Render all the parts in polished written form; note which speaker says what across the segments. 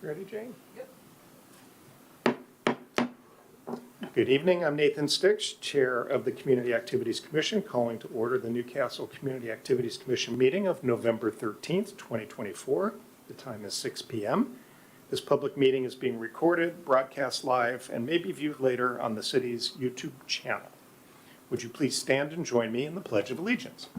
Speaker 1: Ready, Jane?
Speaker 2: Yep.
Speaker 1: Good evening. I'm Nathan Stix, Chair of the Community Activities Commission, calling to order the Newcastle Community Activities Commission meeting of November 13th, 2024. The time is 6 p.m. This public meeting is being recorded, broadcast live, and may be viewed later on the city's YouTube channel. Would you please stand and join me in the Pledge of Allegiance?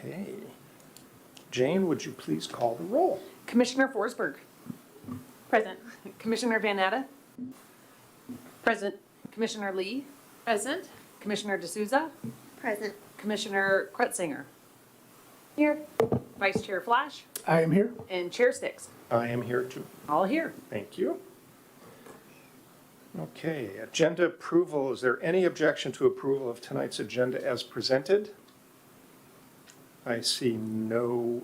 Speaker 1: Okay. Jane, would you please call the roll?
Speaker 2: Commissioner Forsberg. Present. Commissioner Van Natta. Present. Commissioner Lee. Present. Commissioner D'Souza.
Speaker 3: Present.
Speaker 2: Commissioner Krutzinger. Here. Vice Chair Flash.
Speaker 4: I am here.
Speaker 2: And Chair Stix.
Speaker 1: I am here too.
Speaker 2: All here.
Speaker 1: Thank you. Okay, agenda approval. Is there any objection to approval of tonight's agenda as presented? I see no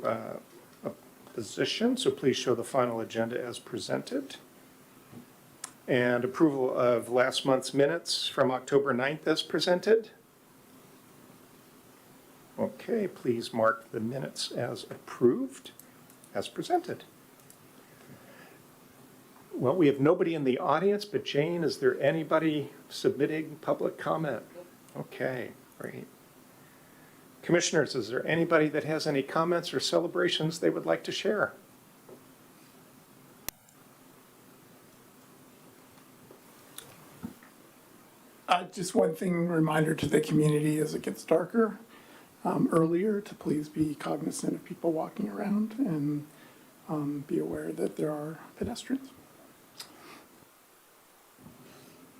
Speaker 1: opposition, so please show the final agenda as presented. And approval of last month's minutes from October 9th as presented. Okay, please mark the minutes as approved, as presented. Well, we have nobody in the audience, but Jane, is there anybody submitting public comment? Okay, great. Commissioners, is there anybody that has any comments or celebrations they would like to share?
Speaker 4: Just one thing, reminder to the community as it gets darker earlier to please be cognizant of people walking around and be aware that there are pedestrians.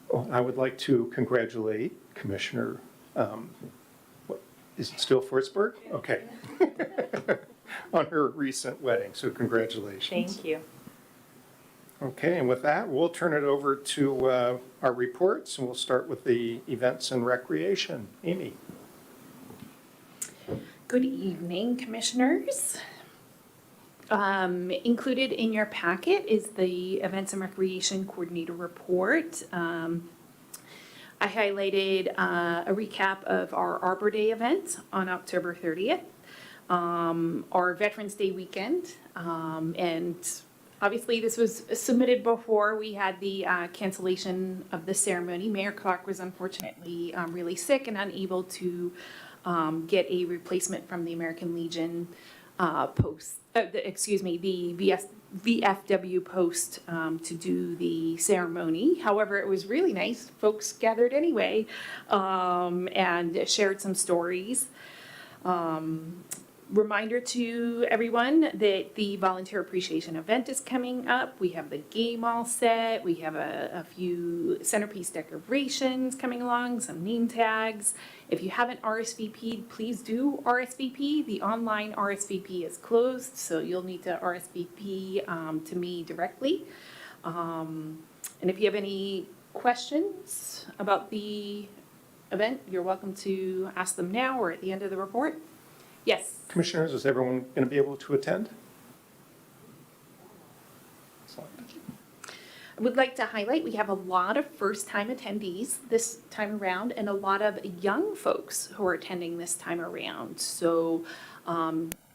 Speaker 1: Well, I would like to congratulate Commissioner, is it still Forsberg? Okay. On her recent wedding, so congratulations.
Speaker 2: Thank you.
Speaker 1: Okay, and with that, we'll turn it over to our reports, and we'll start with the events and recreation. Amy.
Speaker 5: Good evening, Commissioners. Included in your packet is the Events and Recreation Coordinator Report. I highlighted a recap of our Arbor Day event on October 30th, our Veterans Day weekend, and obviously this was submitted before we had the cancellation of the ceremony. Mayor Clark was unfortunately really sick and unable to get a replacement from the American Legion post, the VFW post to do the ceremony. However, it was really nice. Folks gathered anyway and shared some stories. Reminder to everyone that the volunteer appreciation event is coming up. We have the game all set. We have a few centerpiece decorations coming along, some name tags. If you haven't RSVP'd, please do RSVP. The online RSVP is closed, so you'll need to RSVP to me directly. And if you have any questions about the event, you're welcome to ask them now or at the end of the report. Yes.
Speaker 1: Commissioners, is everyone going to be able to attend? Excellent.
Speaker 5: I would like to highlight we have a lot of first-time attendees this time around and a lot of young folks who are attending this time around. So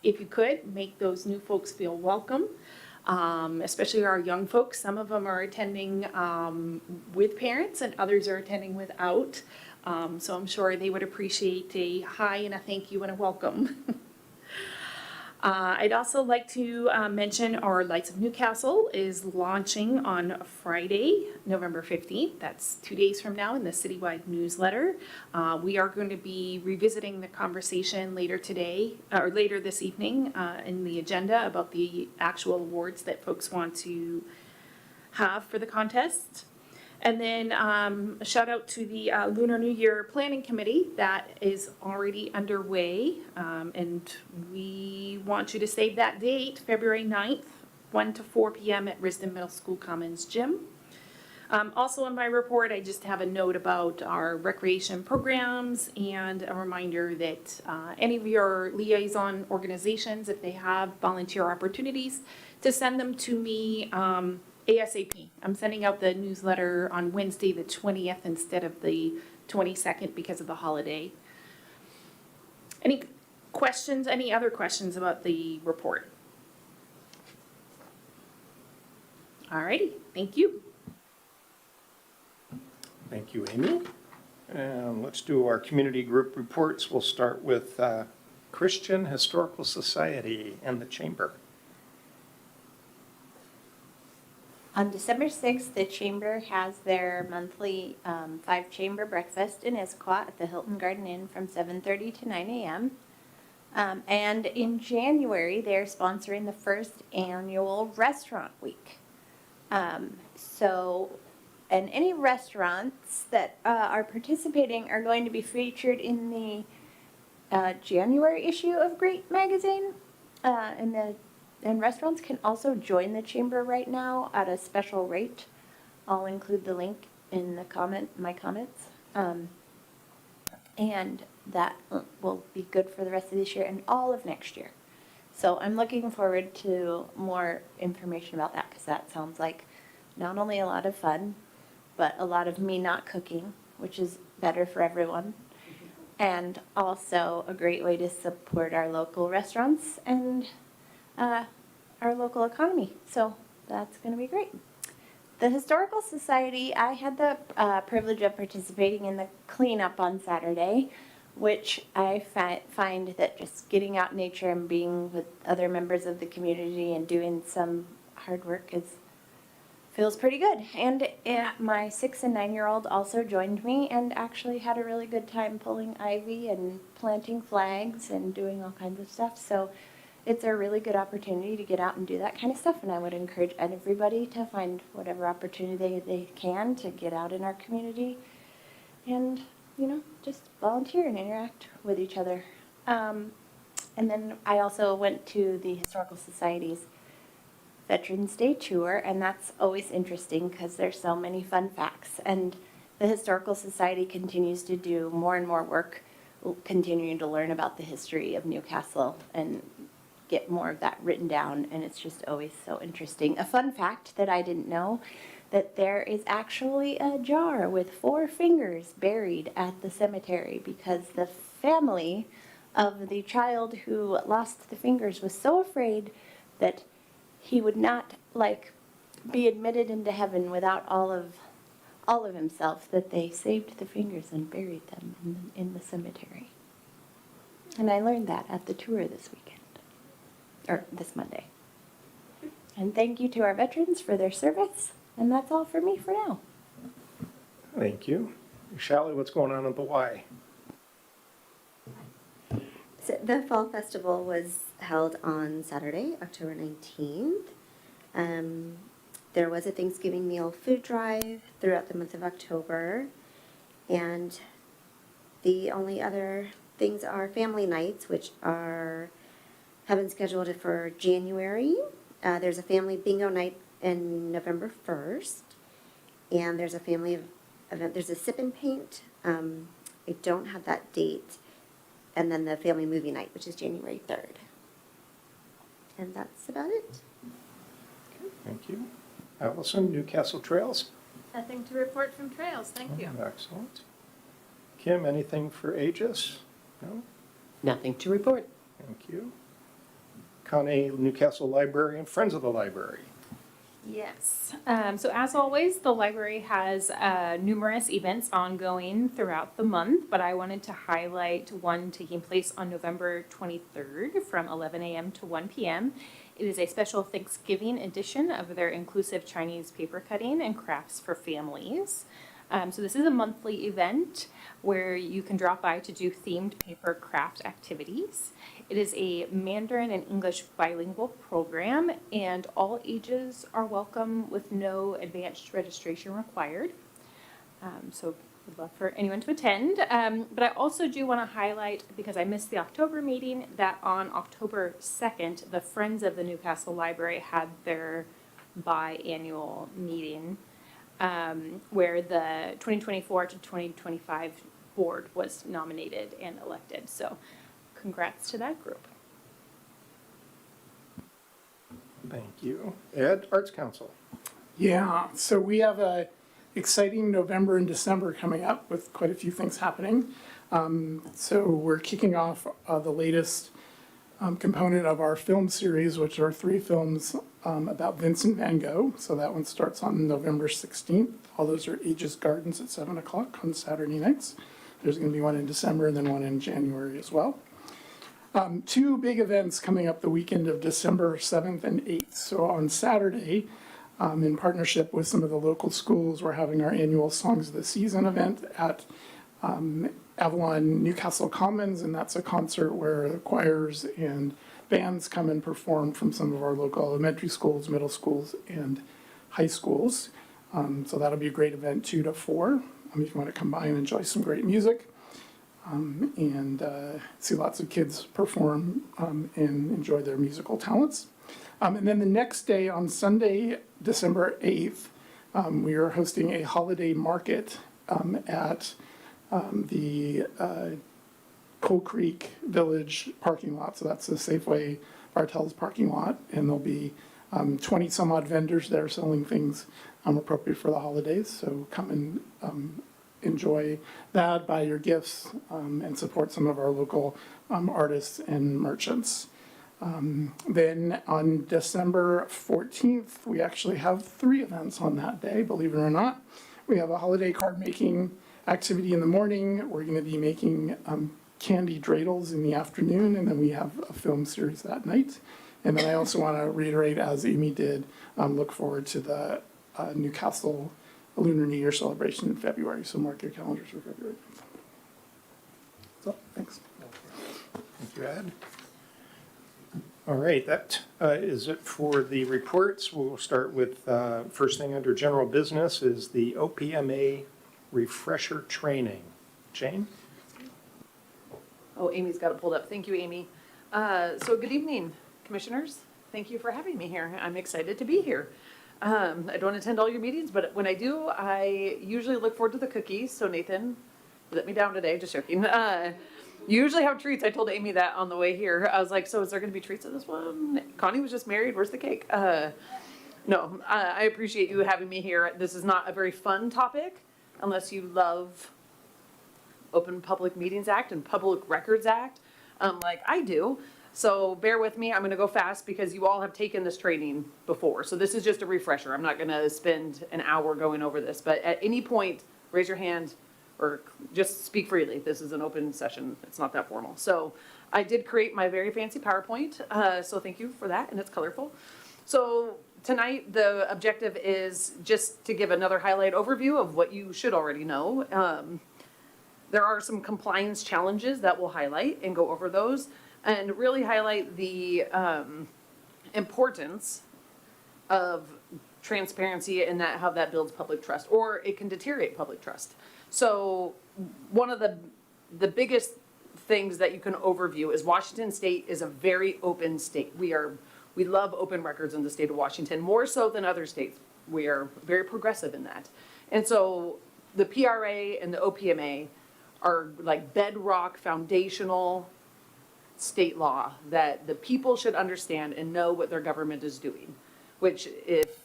Speaker 5: if you could, make those new folks feel welcome, especially our young folks. Some of them are attending with parents and others are attending without. So I'm sure they would appreciate a hi and a thank you and a welcome. I'd also like to mention our Lights of Newcastle is launching on Friday, November 15th. That's 2 days from now in the citywide newsletter. We are going to be revisiting the conversation later today, or later this evening in the agenda about the actual awards that folks want to have for the contest. And then a shout out to the Lunar New Year Planning Committee that is already underway. And we want you to save that date, February 9th, 1 to 4 p.m. at Risdon Middle School Commons Gym. Also in my report, I just have a note about our recreation programs and a reminder that any of your liaison organizations, if they have volunteer opportunities, to send them to me ASAP. I'm sending out the newsletter on Wednesday, the 20th, instead of the 22nd because of the holiday. Any questions, any other questions about the report? All righty, thank you.
Speaker 1: Thank you, Amy. And let's do our community group reports. We'll start with Christian Historical Society and the Chamber.
Speaker 3: On December 6th, the Chamber has their monthly 5-chamber breakfast in Issaquah at the Hilton Garden Inn from 7:30 to 9 a.m. And in January, they're sponsoring the first annual Restaurant Week. And any restaurants that are participating are going to be featured in the January issue of Great Magazine. And restaurants can also join the chamber right now at a special rate. I'll include the link in the my comments. And that will be good for the rest of this year and all of next year. So I'm looking forward to more information about that because that sounds like not only a lot of fun, but a lot of me not cooking, which is better for everyone. And also a great way to support our local restaurants and our local economy. So that's going to be great. The Historical Society, I had the privilege of participating in the cleanup on Saturday, which I find that just getting out in nature and being with other members of the community and doing some hard work feels pretty good. And my 6 and 9-year-old also joined me and actually had a really good time pulling ivy and planting flags and doing all kinds of stuff. So it's a really good opportunity to get out and do that kind of stuff. And I would encourage everybody to find whatever opportunity they can to get out in our community and, just volunteer and interact with each other. And then I also went to the Historical Society's Veterans Day tour, and that's always interesting because there's so many fun facts. And the Historical Society continues to do more and more work, continuing to learn about the history of Newcastle and get more of that written down, and it's just always so interesting. A fun fact that I didn't know, that there is actually a jar with 4 fingers buried at the cemetery because the family of the child who lost the fingers was so afraid that he would not be admitted into heaven without all of himself, that they saved the fingers and buried them in the cemetery. And I learned that at the tour this weekend, or this Monday. And thank you to our veterans for their service. And that's all for me for now.
Speaker 1: Thank you. Shally, what's going on at the Y?
Speaker 6: So the Fall Festival was held on Saturday, October 19th. There was a Thanksgiving meal food drive throughout the month of October. And the only other things are family nights, which have been scheduled for January. There's a family bingo night in November 1st. And there's a family event. There's a sip and paint. I don't have that date. And then the family movie night, which is January 3rd. And that's about it.
Speaker 1: Okay, thank you. Allison, Newcastle Trails?
Speaker 2: Nothing to report from Trails, thank you.
Speaker 1: Excellent. Kim, anything for Aegis? No?
Speaker 7: Nothing to report.
Speaker 1: Thank you. Connie, Newcastle Library and Friends of the Library.
Speaker 2: Yes. So as always, the library has numerous events ongoing throughout the month, but I wanted to highlight one taking place on November 23rd from 11 a.m. to 1 p.m. It is a special Thanksgiving edition of their inclusive Chinese paper cutting and crafts for families. So this is a monthly event where you can drop by to do themed paper craft activities. It is a Mandarin and English bilingual program, and all ages are welcome with no advanced registration required. So would love for anyone to attend. But I also do want to highlight, because I missed the October meeting, that on October 2nd, the Friends of the Newcastle Library had their biannual meeting. where the 2024 to 2025 board was nominated and elected. So congrats to that group.
Speaker 1: Thank you. Ed, Arts Council.
Speaker 4: Yeah, so we have a exciting November and December coming up with quite a few things happening. So we're kicking off the latest component of our film series, which are 3 films about Vincent van Gogh. So that one starts on November 16th. All those are Aegis Gardens at 7 o'clock on Saturday nights. There's going to be one in December and then one in January as well. 2 big events coming up the weekend of December 7th and 8th. So on Saturday, in partnership with some of the local schools, we're having our annual Songs of the Season event at Avalon Newcastle Commons, and that's a concert where the choirs and bands come and perform from some of our local elementary schools, middle schools, and high schools. So that'll be a great event, 2 to 4, if you want to come by and enjoy some great music. And see lots of kids perform and enjoy their musical talents. And then the next day, on Sunday, December 8th, we are hosting a holiday market at the Coal Creek Village parking lot. So that's the Safeway Bartels parking lot. And there'll be 20 some odd vendors there selling things appropriate for the holidays. So come and enjoy that, buy your gifts, and support some of our local artists and merchants. Then on December 14th, we actually have 3 events on that day, believe it or not. We have a holiday card making activity in the morning. We're going to be making candy dreidels in the afternoon, and then we have a film series that night. And then I also want to reiterate, as Amy did, look forward to the Newcastle Lunar New Year celebration in February, so mark your calendars for February. So, thanks.
Speaker 1: Thank you, Ed. All right, that is it for the reports. We'll start with first thing under general business is the OPMA refresher training. Jane?
Speaker 5: Oh, Amy's got it pulled up. Thank you, Amy. So good evening, commissioners. Thank you for having me here. I'm excited to be here. I don't attend all your meetings, but when I do, I usually look forward to the cookies. So Nathan, you let me down today, just joking. You usually have treats. I told Amy that on the way here. I was like, so is there going to be treats at this one? Connie was just married. Where's the cake? No, I appreciate you having me here. This is not a very fun topic unless you love Open Public Meetings Act and Public Records Act, like I do. So bear with me. I'm going to go fast because you all have taken this training before. So this is just a refresher. I'm not going to spend an hour going over this, but at any point, raise your hand or just speak freely. This is an open session. It's not that formal. So I did create my very fancy PowerPoint. So thank you for that. And it's colorful. So tonight, the objective is just to give another highlight overview of what you should already know. There are some compliance challenges that we'll highlight and go over those, and really highlight the importance of transparency and that how that builds public trust, or it can deteriorate public trust. So one of the biggest things that you can overview is Washington State is a very open state. We love open records in the state of Washington, more so than other states. We are very progressive in that. And so the PRA and the OPMA are like bedrock foundational state law that the people should understand and know what their government is doing, which if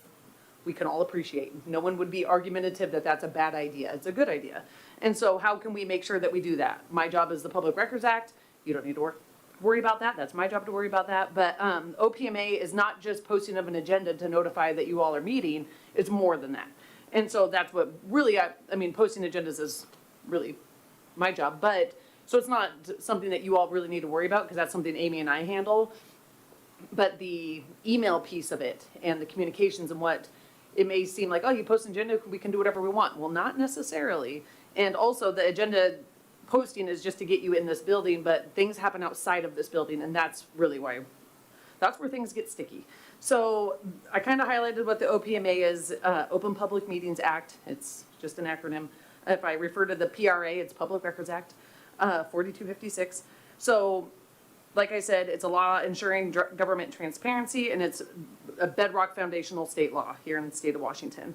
Speaker 5: we can all appreciate. No one would be argumentative that that's a bad idea. It's a good idea. And so how can we make sure that we do that? My job is the Public Records Act. You don't need to worry about that. That's my job to worry about that. But OPMA is not just posting of an agenda to notify that you all are meeting. It's more than that. And so that's what really, I mean, posting agendas is really my job. But so it's not something that you all really need to worry about because that's something Amy and I handle. But the email piece of it and the communications and what it may seem like, oh, you post an agenda, we can do whatever we want. Well, not necessarily. And also the agenda posting is just to get you in this building, but things happen outside of this building, and that's really why, that's where things get sticky. So I kind of highlighted what the OPMA is, Open Public Meetings Act. It's just an acronym. If I refer to the PRA, it's Public Records Act, 4256. So like I said, it's a law ensuring government transparency, and it's a bedrock foundational state law here in the state of Washington.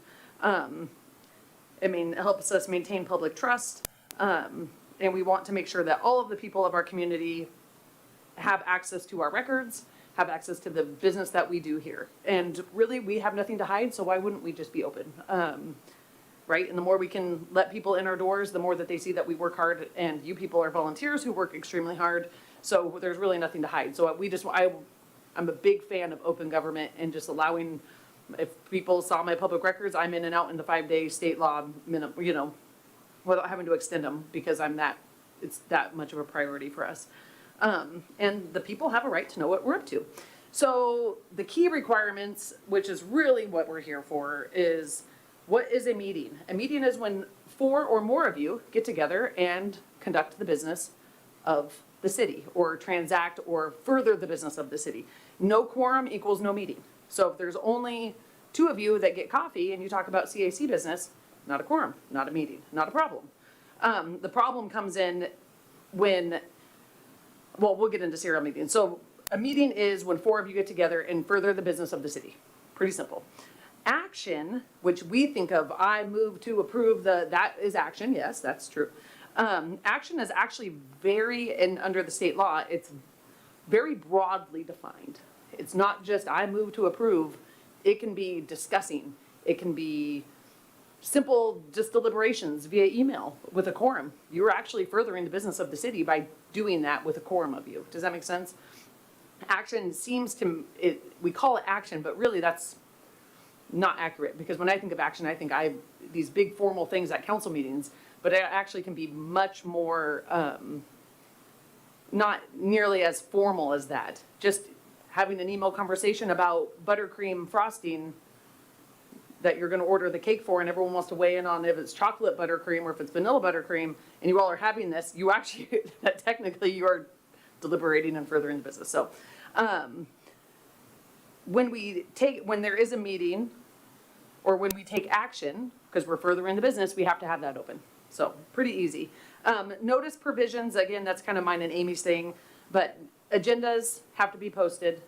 Speaker 7: It helps us maintain public trust. And we want to make sure that all of the people of our community have access to our records, have access to the business that we do here. And really, we have nothing to hide, so why wouldn't we just be open? Right? And the more we can let people in our doors, the more that they see that we work hard, and you people are volunteers who work extremely hard. So there's really nothing to hide. So I'm a big fan of open government and just allowing, if people saw my public records, I'm in and out in the 5-day state law minimum, without having to extend them, because it's that much of a priority for us. And the people have a right to know what we're up to. So the key requirements, which is really what we're here for, is what is a meeting? A meeting is when 4 or more of you get together and conduct the business of the city, or transact or further the business of the city. No quorum equals no meeting. So if there's only 2 of you that get coffee and you talk about CAC business, not a quorum, not a meeting, not a problem. The problem comes in when, well, we'll get into serial meetings. So a meeting is when 4 of you get together and further the business of the city. Pretty simple. Action, which we think of, I move to approve that is action. Yes, that's true. Action is actually and under the state law, it's very broadly defined. It's not just I move to approve. It can be discussing. It can be simple just deliberations via email with a quorum. You're actually furthering the business of the city by doing that with a quorum of you. Does that make sense? Action we call it action, but really that's not accurate, because when I think of action, I think these big formal things at council meetings, but it actually can be much more, not nearly as formal as that. Just having an email conversation about buttercream frosting that you're going to order the cake for, and everyone wants to weigh in on if it's chocolate buttercream or if it's vanilla buttercream, and you all are having this, you actually, that technically you are deliberating and furthering the business. So when there is a meeting, or when we take action, because we're furthering the business, we have to have that open. So pretty easy. Notice provisions, again, that's kind of mine and Amy's thing, but agendas have to be posted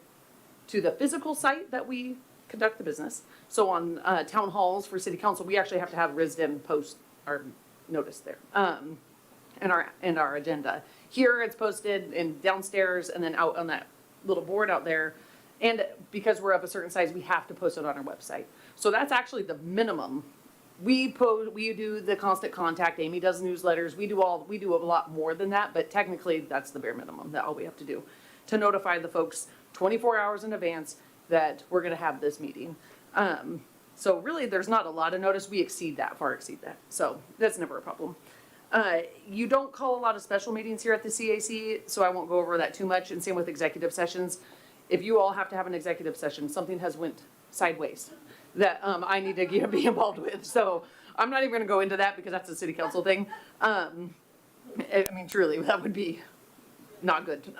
Speaker 7: to the physical site that we conduct the business. So on town halls for city council, we actually have to have RISDM post our notice there, and our agenda. Here it's posted in downstairs and then out on that little board out there. And because we're of a certain size, we have to post it on our website. So that's actually the minimum. We do the constant contact. Amy does newsletters. We do a lot more than that, but technically that's the bare minimum. That all we have to do to notify the folks 24 hours in advance that we're going to have this meeting. So really, there's not a lot of notice. We far exceed that. So that's never a problem. You don't call a lot of special meetings here at the CAC, so I won't go over that too much. And same with executive sessions. If you all have to have an executive session, something has went sideways that I need to be involved with. So I'm not even going to go into that because that's a city council thing. I mean, truly, that would be not good.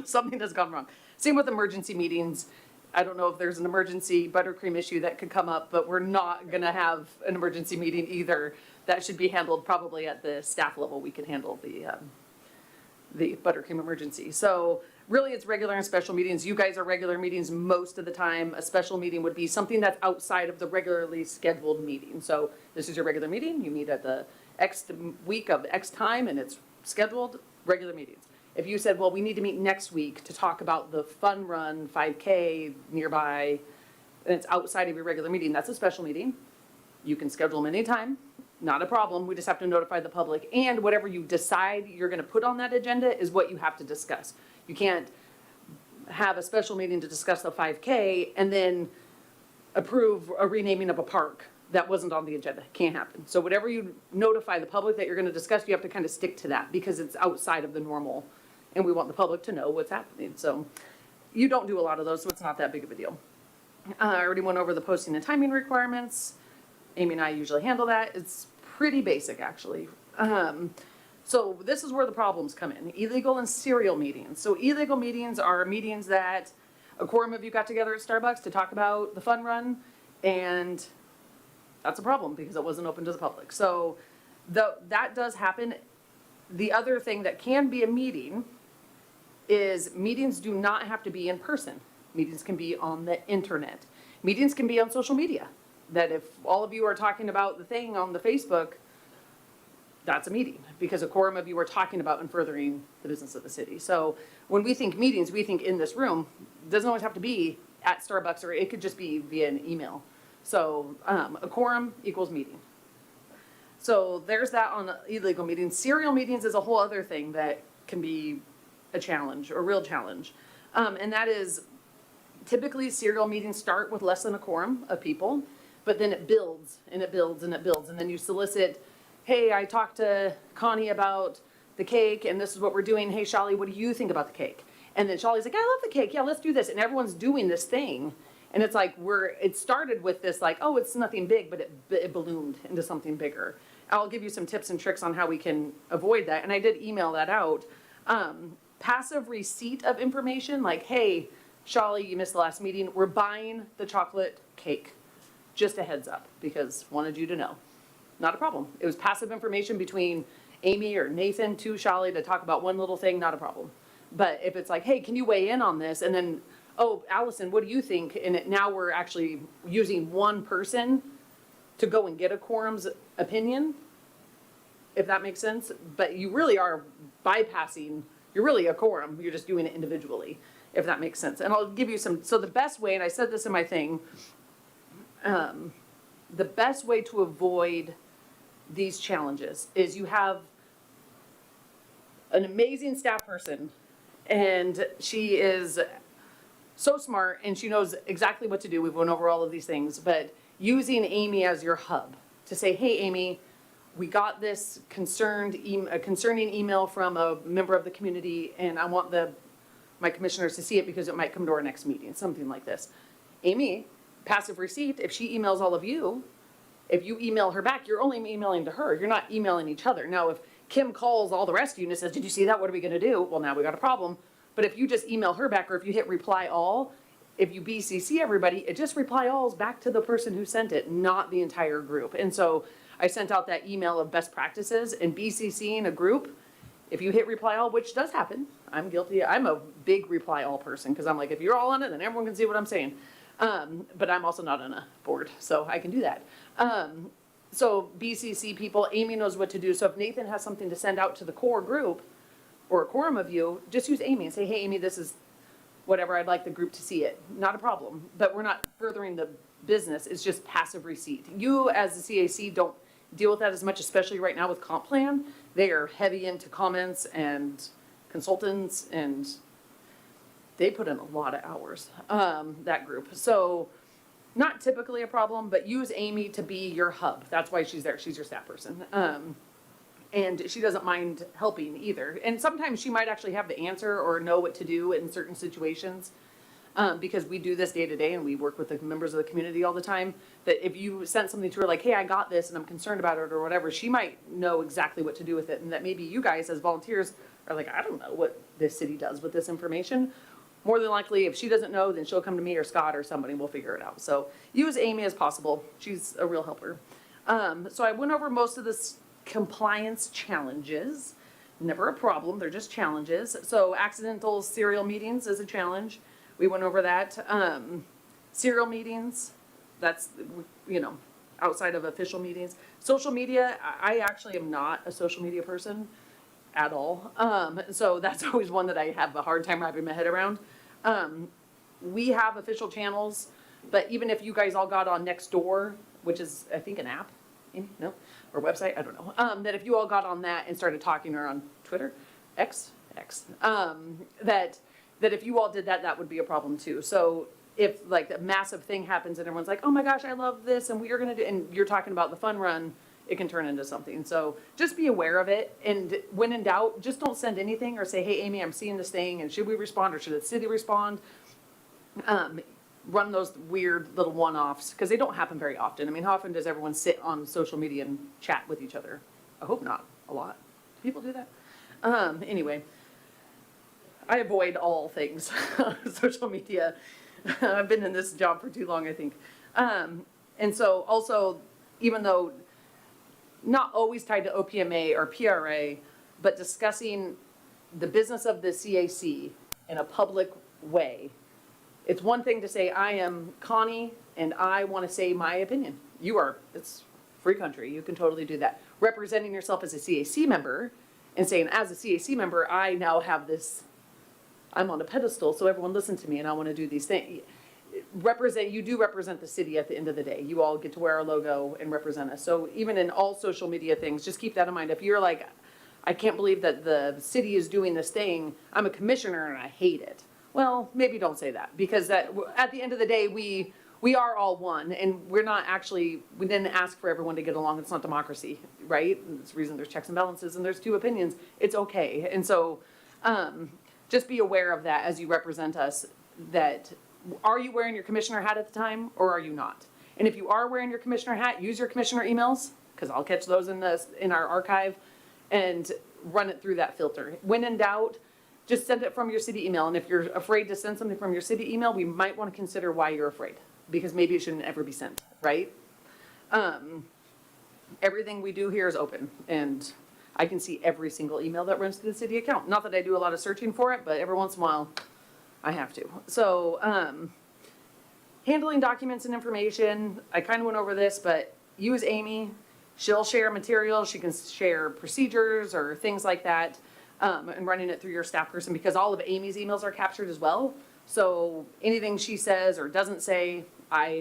Speaker 7: Something has gone wrong. Same with emergency meetings. I don't know if there's an emergency buttercream issue that could come up, but we're not going to have an emergency meeting either. That should be handled probably at the staff level. We can handle the buttercream emergency. So really, it's regular and special meetings. You guys are regular meetings most of the time. A special meeting would be something that's outside of the regularly scheduled meeting. So this is your regular meeting. You meet at the X week of X time, and it's scheduled regular meetings. If you said, well, we need to meet next week to talk about the fun run 5K nearby, and it's outside of your regular meeting, that's a special meeting. You can schedule them anytime. Not a problem. We just have to notify the public. And whatever you decide you're going to put on that agenda is what you have to discuss. You can't have a special meeting to discuss the 5K and then approve a renaming of a park that wasn't on the agenda. Can't happen. So whatever you notify the public that you're going to discuss, you have to kind of stick to that because it's outside of the normal, and we want the public to know what's happening. So you don't do a lot of those, so it's not that big of a deal. I already went over the posting and timing requirements. Amy and I usually handle that. It's pretty basic, actually. So this is where the problems come in. Illegal and serial meetings. So illegal meetings are meetings that a quorum of you got together at Starbucks to talk about the fun run, and that's a problem because it wasn't open to the public. So that does happen. The other thing that can be a meeting is meetings do not have to be in person. Meetings can be on the internet. Meetings can be on social media. that if all of you are talking about the thing on the Facebook, that's a meeting, because a quorum of you are talking about and furthering the business of the city. So when we think meetings, we think in this room. It doesn't always have to be at Starbucks, or it could just be via an email. So a quorum equals meeting. So there's that on illegal meetings. Serial meetings is a whole other thing that can be a challenge, a real challenge. And that is, typically serial meetings start with less than a quorum of people, but then it builds and it builds and it builds. And then you solicit, hey, I talked to Connie about the cake and this is what we're doing. Hey, Shali, what do you think about the cake? And then Shali's like, I love the cake. Yeah, let's do this. And everyone's doing this thing. And it's like, it started with this like, oh, it's nothing big, but it ballooned into something bigger. I'll give you some tips and tricks on how we can avoid that. And I did email that out. Passive receipt of information, like, hey, Shali, you missed the last meeting. We're buying the chocolate cake. Just a heads up, because wanted you to know. Not a problem. It was passive information between Amy or Nathan to Shali to talk about one little thing, not a problem. But if it's like, hey, can you weigh in on this? And then, oh, Allison, what do you think? And now we're actually using one person to go and get a quorum's opinion, if that makes sense. But you really are bypassing, you're really a quorum. You're just doing it individually, if that makes sense. And I'll give you some, so the best way, and I said this in my thing, the best way to avoid these challenges is you have an amazing staff person, and she is so smart and she knows exactly what to do. We've went over all of these things, but using Amy as your hub to say, hey, Amy, we got this concerning email from a member of the community, and I want my commissioners to see it because it might come to our next meeting, something like this. Amy, passive receipt, if she emails all of you, if you email her back, you're only emailing to her. You're not emailing each other. Now, if Kim calls all the rest of you and says, did you see that? What are we going to do? Well, now we got a problem. But if you just email her back, or if you hit reply all, if you BCC everybody, it just reply alls back to the person who sent it, not the entire group. And so I sent out that email of best practices and BCCing a group. If you hit reply all, which does happen, I'm guilty. I'm a big reply all person because I'm like, if you're all on it, then everyone can see what I'm saying. But I'm also not on a board, so I can do that. So BCC people, Amy knows what to do. So if Nathan has something to send out to the core group or a quorum of you, just use Amy and say, hey, Amy, this is whatever, I'd like the group to see it. Not a problem, but we're not furthering the business. It's just passive receipt. You as the CAC don't deal with that as much, especially right now with comp plan. They are heavy into comments and consultants, and they put in a lot of hours, that group. So not typically a problem, but use Amy to be your hub. That's why she's there. She's your staff person. And she doesn't mind helping either. And sometimes she might actually have the answer or know what to do in certain situations, because we do this day to day and we work with the members of the community all the time. That if you sent something to her like, hey, I got this and I'm concerned about it or whatever, she might know exactly what to do with it. And that maybe you guys as volunteers are like, I don't know what this city does with this information. More than likely, if she doesn't know, then she'll come to me or Scott or somebody, and we'll figure it out. So use Amy as possible. She's a real helper. So I went over most of this compliance challenges. Never a problem, they're just challenges. So accidental serial meetings is a challenge. We went over that. Serial meetings, that's, outside of official meetings. Social media, I actually am not a social media person at all. So that's always one that I have a hard time wrapping my head around. We have official channels, but even if you guys all got on Nextdoor, which is, I think, an app, no, or website, I don't know, that if you all got on that and started talking, or on Twitter, X, that if you all did that, that would be a problem too. So if like a massive thing happens and everyone's like, oh my gosh, I love this, and we are gonna do, and you're talking about the fun run, it can turn into something. So just be aware of it. And when in doubt, just don't send anything or say, hey, Amy, I'm seeing this thing, and should we respond or should the city respond? Run those weird little one-offs, because they don't happen very often. I mean, how often does everyone sit on social media and chat with each other? I hope not a lot. Do people do that? Anyway, I avoid all things social media. I've been in this job for too long, I think. And so also, even though not always tied to OPMA or PRA, but discussing the business of the CAC in a public way. It's one thing to say, I am Connie, and I want to say my opinion. It's free country, you can totally do that. Representing yourself as a CAC member and saying, as a CAC member, I now have this, I'm on a pedestal, so everyone listen to me and I want to do these things. You do represent the city at the end of the day. You all get to wear our logo and represent us. So even in all social media things, just keep that in mind. If you're like, I can't believe that the city is doing this thing, I'm a commissioner and I hate it. Well, maybe don't say that, because at the end of the day, we are all one, and we didn't ask for everyone to get along. It's not democracy, right? It's the reason there's checks and balances and there's two opinions. It's okay. And so just be aware of that as you represent us, that are you wearing your commissioner hat at the time or are you not? And if you are wearing your commissioner hat, use your commissioner emails, because I'll catch those in our archive, and run it through that filter. When in doubt, just send it from your city email. And if you're afraid to send something from your city email, we might want to consider why you're afraid, because maybe it shouldn't ever be sent, right? Everything we do here is open, and I can see every single email that runs to the city account. Not that I do a lot of searching for it, but every once in a while I have to. So handling documents and information, I kind of went over this, but use Amy. She'll share materials, she can share procedures or things like that, and running it through your staff person, because all of Amy's emails are captured as well. So anything she says or doesn't say,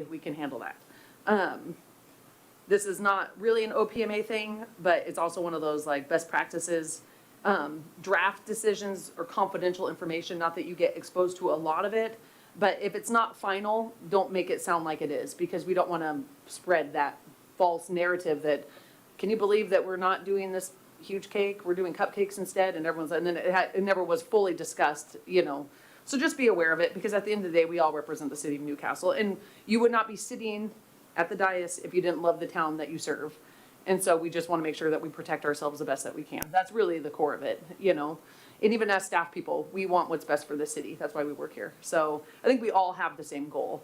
Speaker 7: we can handle that. This is not really an OPMA thing, but it's also one of those like best practices. Draft decisions or confidential information, not that you get exposed to a lot of it, but if it's not final, don't make it sound like it is, because we don't want to spread that false narrative that, can you believe that we're not doing this huge cake, we're doing cupcakes instead, and then it never was fully discussed, So just be aware of it, because at the end of the day, we all represent the city of Newcastle, and you would not be sitting at the dais if you didn't love the town that you serve. And so we just want to make sure that we protect ourselves the best that we can. That's really the core of it, And even as staff people, we want what's best for the city. That's why we work here. So I think we all have the same goal.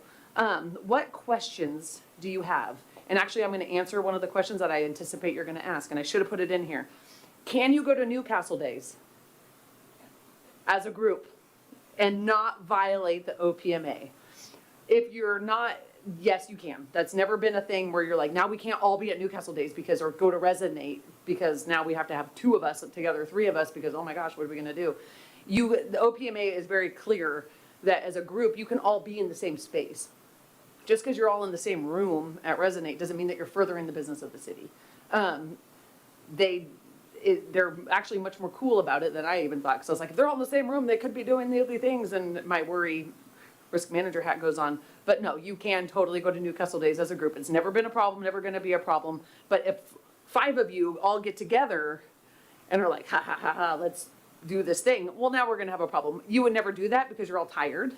Speaker 7: What questions do you have? And actually, I'm going to answer one of the questions that I anticipate you're going to ask, and I should have put it in here. Can you go to Newcastle Days as a group and not violate the OPMA? If you're not, yes, you can. That's never been a thing where you're like, now we can't all be at Newcastle Days or go to Resonate, because now we have to have 2 of us together, 3 of us, because, oh my gosh, what are we going to do? The OPMA is very clear that as a group, you can all be in the same space. Just because you're all in the same room at Resonate doesn't mean that you're furthering the business of the city. They're actually much more cool about it than I even thought. So I was like, if they're all in the same room, they could be doing the other things, and my risk manager hat goes on. But no, you can totally go to Newcastle Days as a group. It's never been a problem, never going to be a problem. But if 5 of you all get together and are like, ha ha ha ha, let's do this thing, well, now we're going to have a problem. You would never do that because you're all tired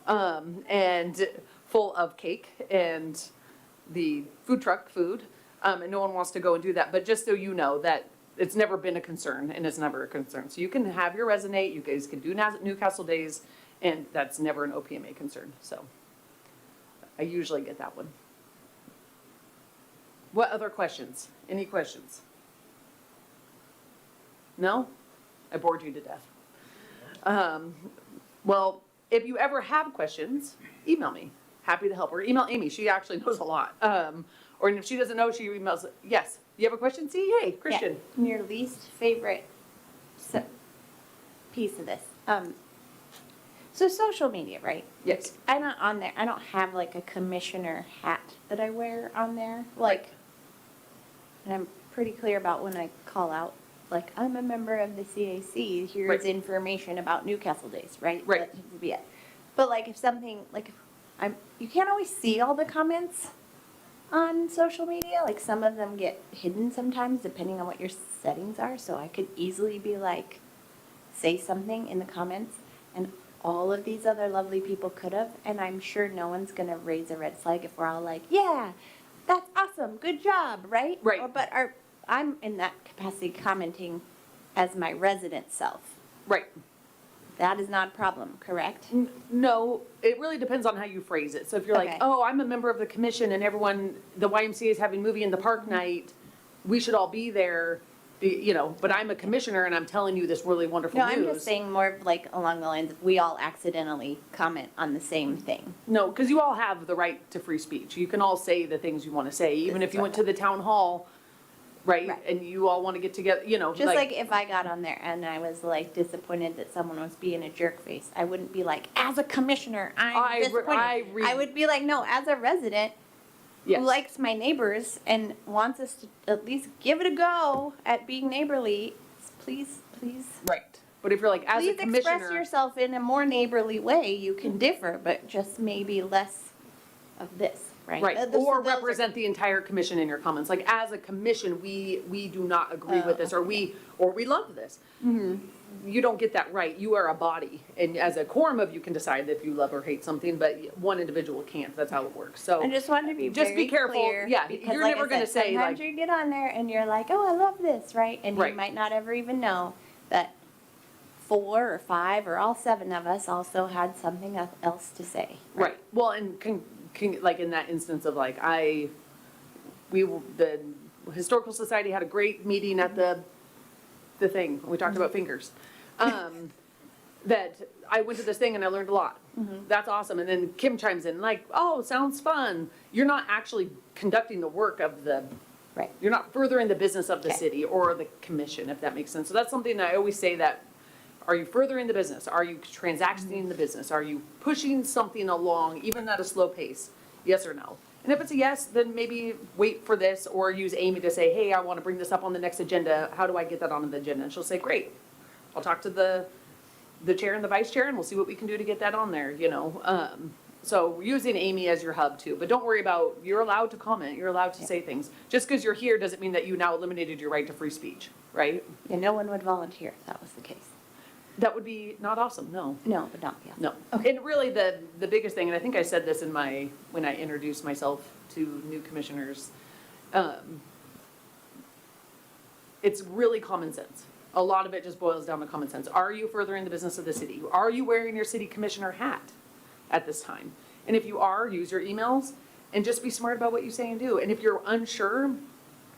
Speaker 7: and full of cake and the food truck food, and no one wants to go and do that. But just so you know that it's never been a concern, and it's never a concern. So you can have your Resonate, you guys can do Newcastle Days, and that's never an OPMA concern. So I usually get that one. What other questions? Any questions? No? I bored you to death. Well, if you ever have questions, email me. Happy to help. Or email Amy. She actually knows a lot. Or if she doesn't know, she emails. Yes. You have a question? See? Hey, Christian.
Speaker 3: Yeah. Your least favorite piece of this. So social media, right?
Speaker 7: Yes.
Speaker 3: I'm not on there. I don't have like a commissioner hat that I wear on there. Like, and I'm pretty clear about when I call out, like, I'm a member of the CAC. Here's
Speaker 7: Right.
Speaker 3: information about Newcastle Days, right?
Speaker 7: Right.
Speaker 3: That would be it. But like, if something like, you can't always see all the comments on social media. Like, some of them get hidden sometimes, depending on what your settings are. So I could easily be like, say something in the comments, and all of these other lovely people could have, and I'm sure no one's gonna raise a red flag if we're all like, yeah, that's awesome, good job, right?
Speaker 7: Right.
Speaker 3: I'm in that capacity commenting as my resident self.
Speaker 7: Right.
Speaker 3: That is not a problem, correct?
Speaker 7: No, it really depends on how you phrase it. So if you're
Speaker 3: Okay.
Speaker 7: like, oh, I'm a member of the commission and the YMCA is having movie in the park night, we should all be there. You know, but I'm a commissioner and I'm telling you this really wonderful
Speaker 3: No,
Speaker 7: news.
Speaker 3: I'm just saying more of like along the lines of we all accidentally comment on the same thing.
Speaker 7: No, because you all have the right to free speech. You can all say the things you want to say, even if you went to the town hall, right?
Speaker 3: Right.
Speaker 7: And you all want to get together, you know,
Speaker 3: Just like if I got on there and I was like disappointed that someone was being a jerk face, I wouldn't be like, as a commissioner, I'm disappointed. I would be like, no, as a resident
Speaker 7: yes.
Speaker 3: who likes my neighbors and wants us to at least give it a go at being neighborly, please,
Speaker 7: Right. But if you're like, as a
Speaker 3: please express
Speaker 7: commissioner,
Speaker 3: yourself in a more neighborly way. You can differ, but just maybe less of this, right?
Speaker 7: right,
Speaker 3: So
Speaker 7: or
Speaker 3: those are-
Speaker 7: represent the entire commission in your comments. Like, as a commission, we do not agree with this, or we love this. You don't get that right. You are a body, and as a quorum of you can decide if you love or hate something, but one individual can't. That's how it works. So
Speaker 3: I just wanted to be
Speaker 7: just
Speaker 3: very
Speaker 7: be careful.
Speaker 3: clear,
Speaker 7: Yeah,
Speaker 3: because
Speaker 7: you're
Speaker 3: like
Speaker 7: never
Speaker 3: I
Speaker 7: gonna
Speaker 3: said,
Speaker 7: say
Speaker 3: sometimes
Speaker 7: like,
Speaker 3: you get on there and you're like, oh, I love this, right? And
Speaker 7: Right.
Speaker 3: you might not ever even know that 4 or 5 or all 7 of us also had something else to say.
Speaker 7: right. Well, and like in that instance of like the historical society had a great meeting at the thing. We talked about fingers. That I went to this thing and I learned a lot. That's awesome. And then Kim chimes in like, oh, sounds fun. You're not actually conducting the work of the,
Speaker 3: Right.
Speaker 7: you're not furthering the business of the
Speaker 3: Okay.
Speaker 7: city or the commission, if that makes sense. So that's something that I always say that, are you furthering the business? Are you transacting the business? Are you pushing something along, even at a slow pace? Yes or no? And if it's a yes, then maybe wait for this or use Amy to say, hey, I want to bring this up on the next agenda. How do I get that on the agenda? And she'll say, great. I'll talk to the chair and the vice chair and we'll see what we can do to get that on there, you know? So using Amy as your hub too, but don't worry about, you're allowed to comment, you're allowed to say things. Just because you're here doesn't mean that you now eliminated your right to free speech, right?
Speaker 3: Yeah, no one would volunteer if that was the case.
Speaker 7: That would be not awesome, no.
Speaker 3: No, but not, yeah.
Speaker 7: No. And really the biggest thing, and I think I said this in when I introduced myself to new commissioners, it's really common sense. A lot of it just boils down to common sense. Are you furthering the business of the city? Are you wearing your city commissioner hat at this time? And if you are, use your emails and just be smart about what you say and do. And if you're unsure,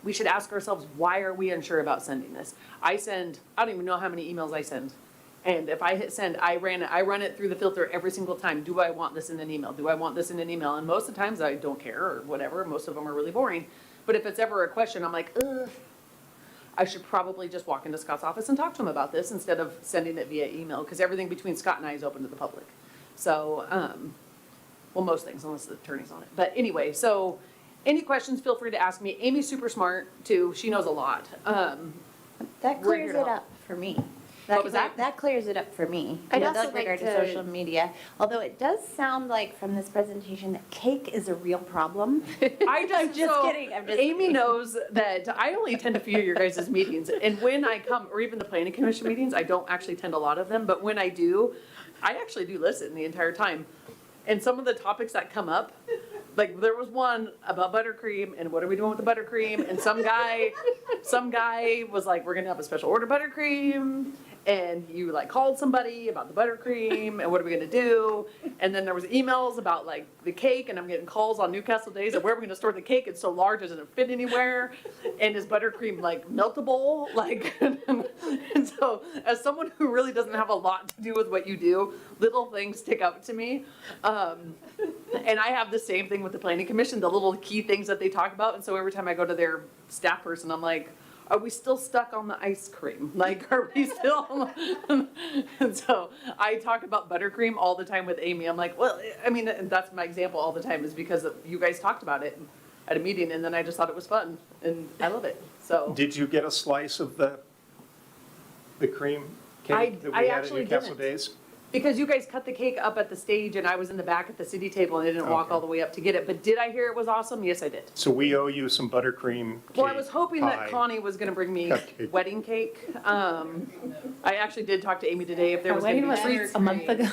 Speaker 7: we should ask ourselves, why are we unsure about sending this? I don't even know how many emails I send. And if I hit send, I run it through the filter every single time. Do I want this in an email? Do I want this in an email? And most of the times I don't care or whatever. Most of them are really boring. But if it's ever a question, I'm like, ugh, I should probably just walk into Scott's office and talk to him about this instead of sending it via email, because everything between Scott and I is open to the public. So, well, most things, unless the attorney's on it. But anyway, so any questions, feel free to ask me. Amy's super smart too. She knows a lot.
Speaker 3: That
Speaker 7: We're
Speaker 3: clears
Speaker 7: here to
Speaker 3: it
Speaker 7: help.
Speaker 3: up for me.
Speaker 7: What was that?
Speaker 3: That clears it up for me.
Speaker 5: I'd
Speaker 3: with
Speaker 5: also like
Speaker 3: regard
Speaker 5: to-
Speaker 3: social media, although it does sound like from this presentation that cake is a real problem.
Speaker 7: I'm
Speaker 3: just kidding, I'm just
Speaker 7: Amy
Speaker 3: kidding.
Speaker 7: knows that I only attend a few of your guys' meetings, and when I come, or even the planning commission meetings, I don't actually attend a lot of them, but when I do, I actually do listen the entire time. And some of the topics that come up, like there was one about buttercream and what are we doing with the buttercream? And some guy was like, we're gonna have a special order buttercream. And you like called somebody about the buttercream and what are we gonna do? And then there was emails about like the cake, and I'm getting calls on Newcastle Days of where we're gonna store the cake. It's so large, it doesn't fit anywhere. And is buttercream like meltable? Like, and so as someone who really doesn't have a lot to do with what you do, little things stick out to me. And I have the same thing with the planning commission, the little key things that they talk about. And so every time I go to their staff person, I'm like, are we still stuck on the ice cream? Like, are we still? And so I talk about buttercream all the time with Amy. I'm like, well, I mean, and that's my example all the time is because you guys talked about it at a meeting, and then I just thought it was fun, and I love it. So
Speaker 1: Did you get a slice of the cream cake that
Speaker 7: I
Speaker 1: we had at
Speaker 7: actually
Speaker 1: Newcastle
Speaker 7: didn't.
Speaker 1: Days?
Speaker 7: because you guys cut the cake up at the stage, and I was in the back at the city table, and I didn't walk
Speaker 1: Okay.
Speaker 7: all the way up to get it. But did I hear it was awesome? Yes, I did.
Speaker 1: So we owe you some buttercream cake.
Speaker 7: Well, I was hoping that
Speaker 1: pie.
Speaker 7: Connie was gonna bring me
Speaker 1: Cupcake.
Speaker 7: wedding cake. I actually did talk to Amy today if there
Speaker 2: Our
Speaker 7: was gonna
Speaker 2: wedding
Speaker 7: be
Speaker 2: was
Speaker 7: treats.
Speaker 2: a month ago.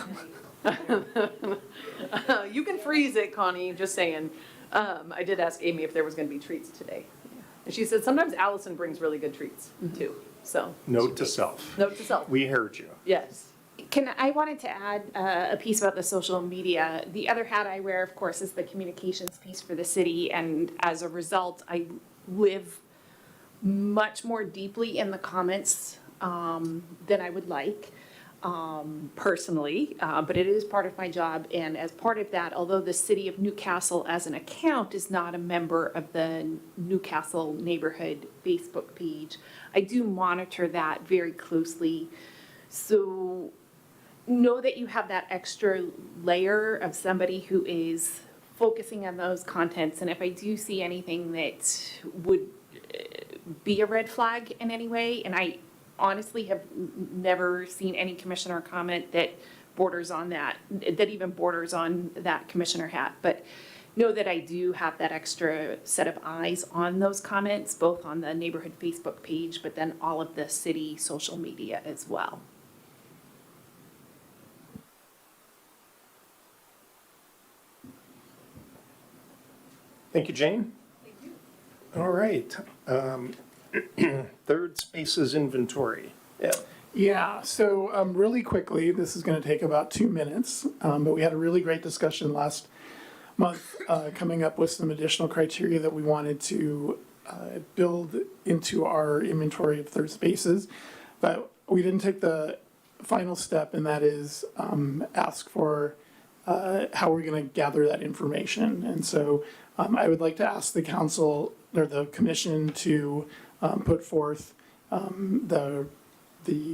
Speaker 7: You can freeze it, Connie, just saying. I did ask Amy if there was gonna be treats today. And she said sometimes Allison brings really good treats too, so.
Speaker 1: Note to self.
Speaker 7: Note to self,
Speaker 1: We heard you.
Speaker 7: yes.
Speaker 5: I wanted to add a piece about the social media. The other hat I wear, of course, is the communications piece for the city, and as a result, I live much more deeply in the comments than I would like personally, but it is part of my job. And as part of that, although the City of Newcastle as an account is not a member of the Newcastle Neighborhood Facebook page, I do monitor that very closely. So know that you have that extra layer of somebody who is focusing on those contents. And if I do see anything that would be a red flag in any way, and I honestly have never seen any commissioner comment that borders on that, that even borders on that commissioner hat. But know that I do have that extra set of eyes on those comments, both on the neighborhood Facebook page, but then all of the city social media as well.
Speaker 1: Thank you, Jane. All right. Third spaces inventory. Yeah.
Speaker 4: Yeah, so really quickly, this is going to take about 2 minutes, but we had a really great discussion last month coming up with some additional criteria that we wanted to build into our inventory of third spaces, but we didn't take the final step, and that is ask for how we're going to gather that information. And so I would like to ask the council or the commission to put forth the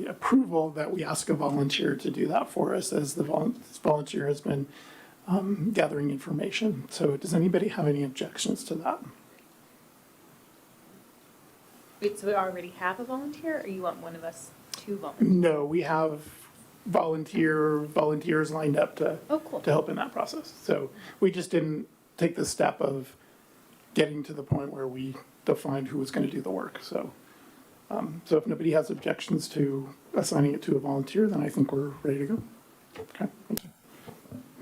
Speaker 4: approval that we ask a volunteer to do that for us, as this volunteer has been gathering information. So does anybody have any objections to that?
Speaker 2: Wait, so we already have a volunteer, or you want one of us to volunteer?
Speaker 4: No, we have volunteers lined up to
Speaker 2: Oh, cool.
Speaker 4: help in that process. So we just didn't take the step of getting to the point where we defined who was going to do the work. So if nobody has objections to assigning it to a volunteer, then I think we're ready to go. Okay, thank you.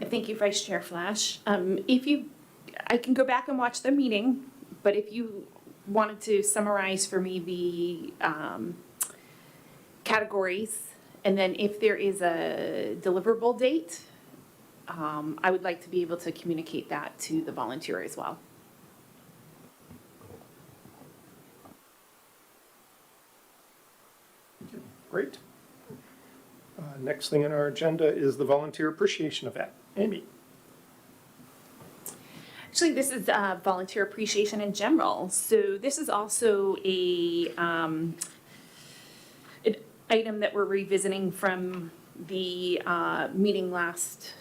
Speaker 5: Thank you, Vice Chair Flash. I can go back and watch the meeting, but if you wanted to summarize for me the categories, and then if there is a deliverable date, I would like to be able to communicate that to the volunteer as well.
Speaker 1: Great. Next thing on our agenda is the volunteer appreciation event. Amy.
Speaker 5: Actually, this is volunteer appreciation in general. So this is also an item that we're revisiting from the meeting last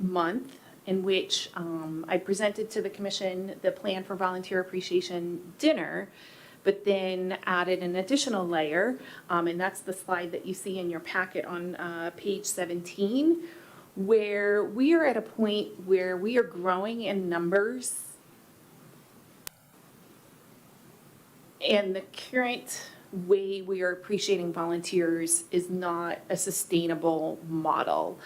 Speaker 5: month, in which I presented to the commission the plan for volunteer appreciation dinner, but then added an additional layer, and that's the slide that you see in your packet on page 17, where we are at a point where we are growing in numbers, and the current way we are appreciating volunteers is not a sustainable model.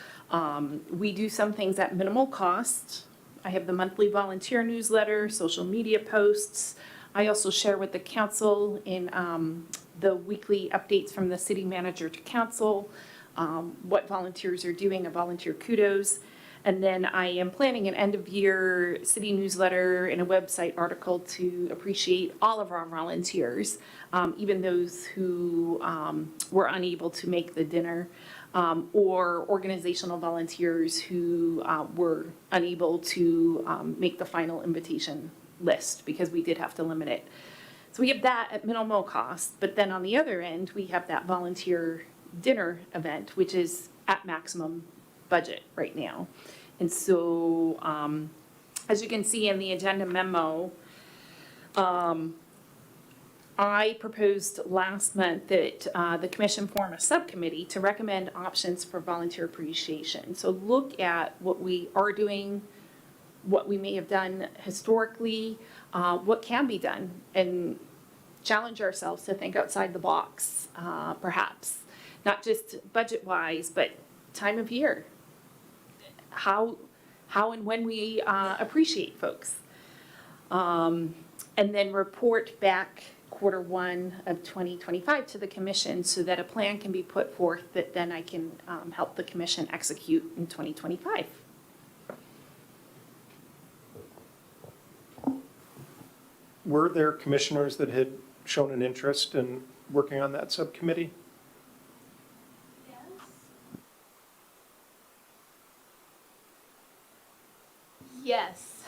Speaker 5: We do some things at minimal cost. I have the monthly volunteer newsletter, social media posts. I also share with the council in the weekly updates from the city manager to council, what volunteers are doing, a volunteer kudos. And then I am planning an end of year city newsletter and a website article to appreciate all of our volunteers, even those who were unable to make the dinner, or organizational volunteers who were unable to make the final invitation list because we did have to limit it. So we have that at minimal cost, but then on the other end, we have that volunteer dinner event, which is at maximum budget right now. And so, as you can see in the agenda memo, I proposed last month that the commission form a subcommittee to recommend options for volunteer appreciation. So look at what we are doing, what we may have done historically, what can be done, and challenge ourselves to think outside the box, perhaps. Not just budget-wise, but time of year. How and when we appreciate folks. And then report back Q1 of 2025 to the commission so that a plan can be put forth that then I can help the commission execute in 2025.
Speaker 1: Were there commissioners that had shown an interest in working on that subcommittee?
Speaker 8: Yes,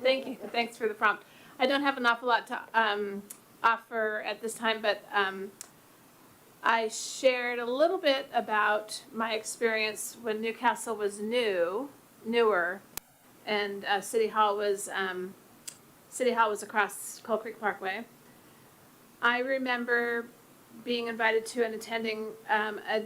Speaker 8: thank you, thanks for the prompt. I don't have an awful lot to offer at this time, but I shared a little bit about my experience when Newcastle was newer, and City Hall was across Coal Creek Parkway. I remember being invited to and attending I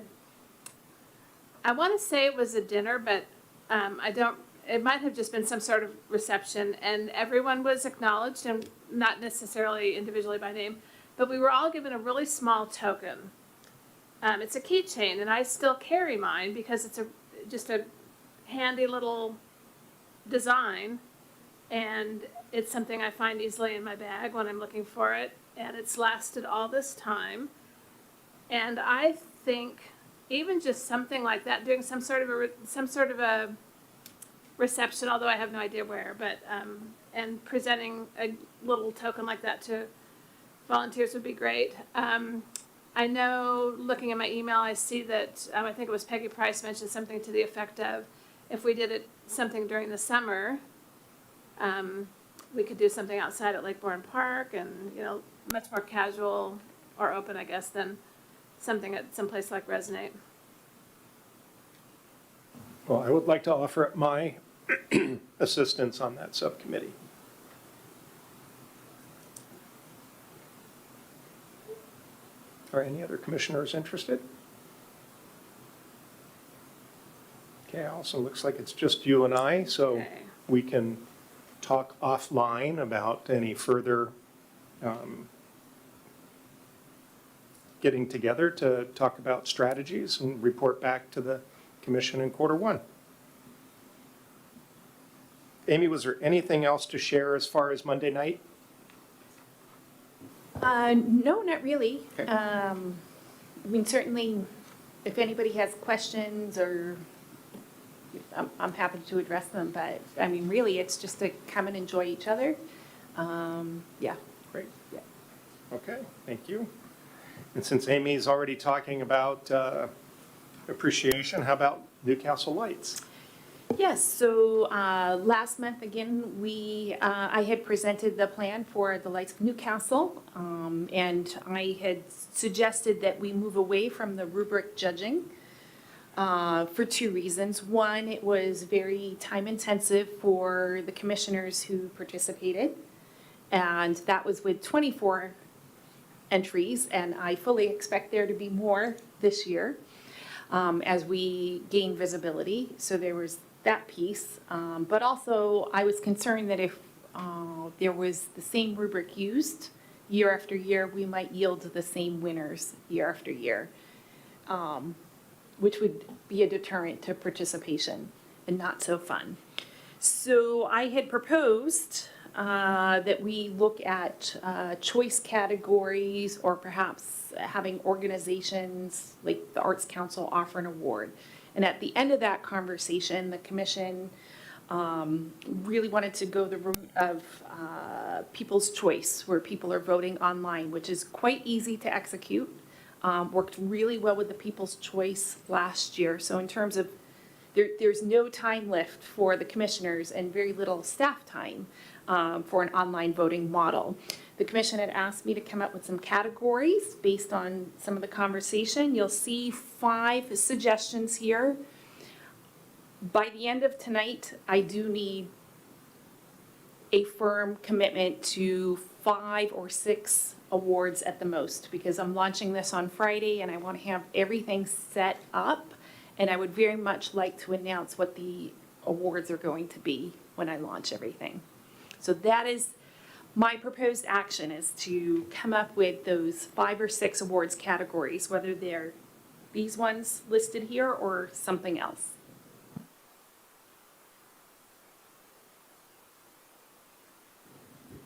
Speaker 8: want to say it was a dinner, but I don't. It might have just been some sort of reception, and everyone was acknowledged, and not necessarily individually by name, but we were all given a really small token. It's a keychain, and I still carry mine because it's just a handy little design, and it's something I find easily in my bag when I'm looking for it, and it's lasted all this time. And I think even just something like that, doing some sort of a reception, although I have no idea where, but and presenting a little token like that to volunteers would be great. I know, looking at my email, I see that I think it was Peggy Price mentioned something to the effect of, if we did something during the summer, we could do something outside at Lake Bourne Park, and much more casual or open, I guess, than something at some place like Resonate.
Speaker 1: Well, I would like to offer my assistance on that subcommittee. Are any other commissioners interested? Okay, also looks like it's just you and I, so
Speaker 8: Okay.
Speaker 1: we can talk offline about any further getting together to talk about strategies and report back to the commission in Q1. Amy, was there anything else to share as far as Monday night?
Speaker 5: No, not really.
Speaker 1: Okay.
Speaker 5: I mean, certainly, if anybody has questions, or I'm happy to address them, but I mean, really, it's just to come and enjoy each other. Yeah.
Speaker 1: Great.
Speaker 5: Yeah.
Speaker 1: Okay, thank you. And since Amy's already talking about appreciation, how about Newcastle Lights?
Speaker 5: Yes, so last month, again, I had presented the plan for the Lights of Newcastle, and I had suggested that we move away from the rubric judging for two reasons. One, it was very time-intensive for the commissioners who participated, and that was with 24 entries, and I fully expect there to be more this year as we gain visibility. So there was that piece, but also I was concerned that if there was the same rubric used year after year, we might yield the same winners year after year, which would be a deterrent to participation and not so fun. So I had proposed that we look at choice categories, or perhaps having organizations like the Arts Council offer an award. And at the end of that conversation, the commission really wanted to go the route of people's choice, where people are voting online, which is quite easy to execute. Worked really well with the People's Choice last year. So in terms of, there's no time lift for the commissioners and very little staff time for an online voting model. The commission had asked me to come up with some categories based on some of the conversation. You'll see 5 suggestions here. By the end of tonight, I do need a firm commitment to 5 or 6 awards at the most, because I'm launching this on Friday and I want to have everything set up, and I would very much like to announce what the awards are going to be when I launch everything. So that is my proposed action, is to come up with those 5 or 6 awards categories, whether they're these ones listed here or something else.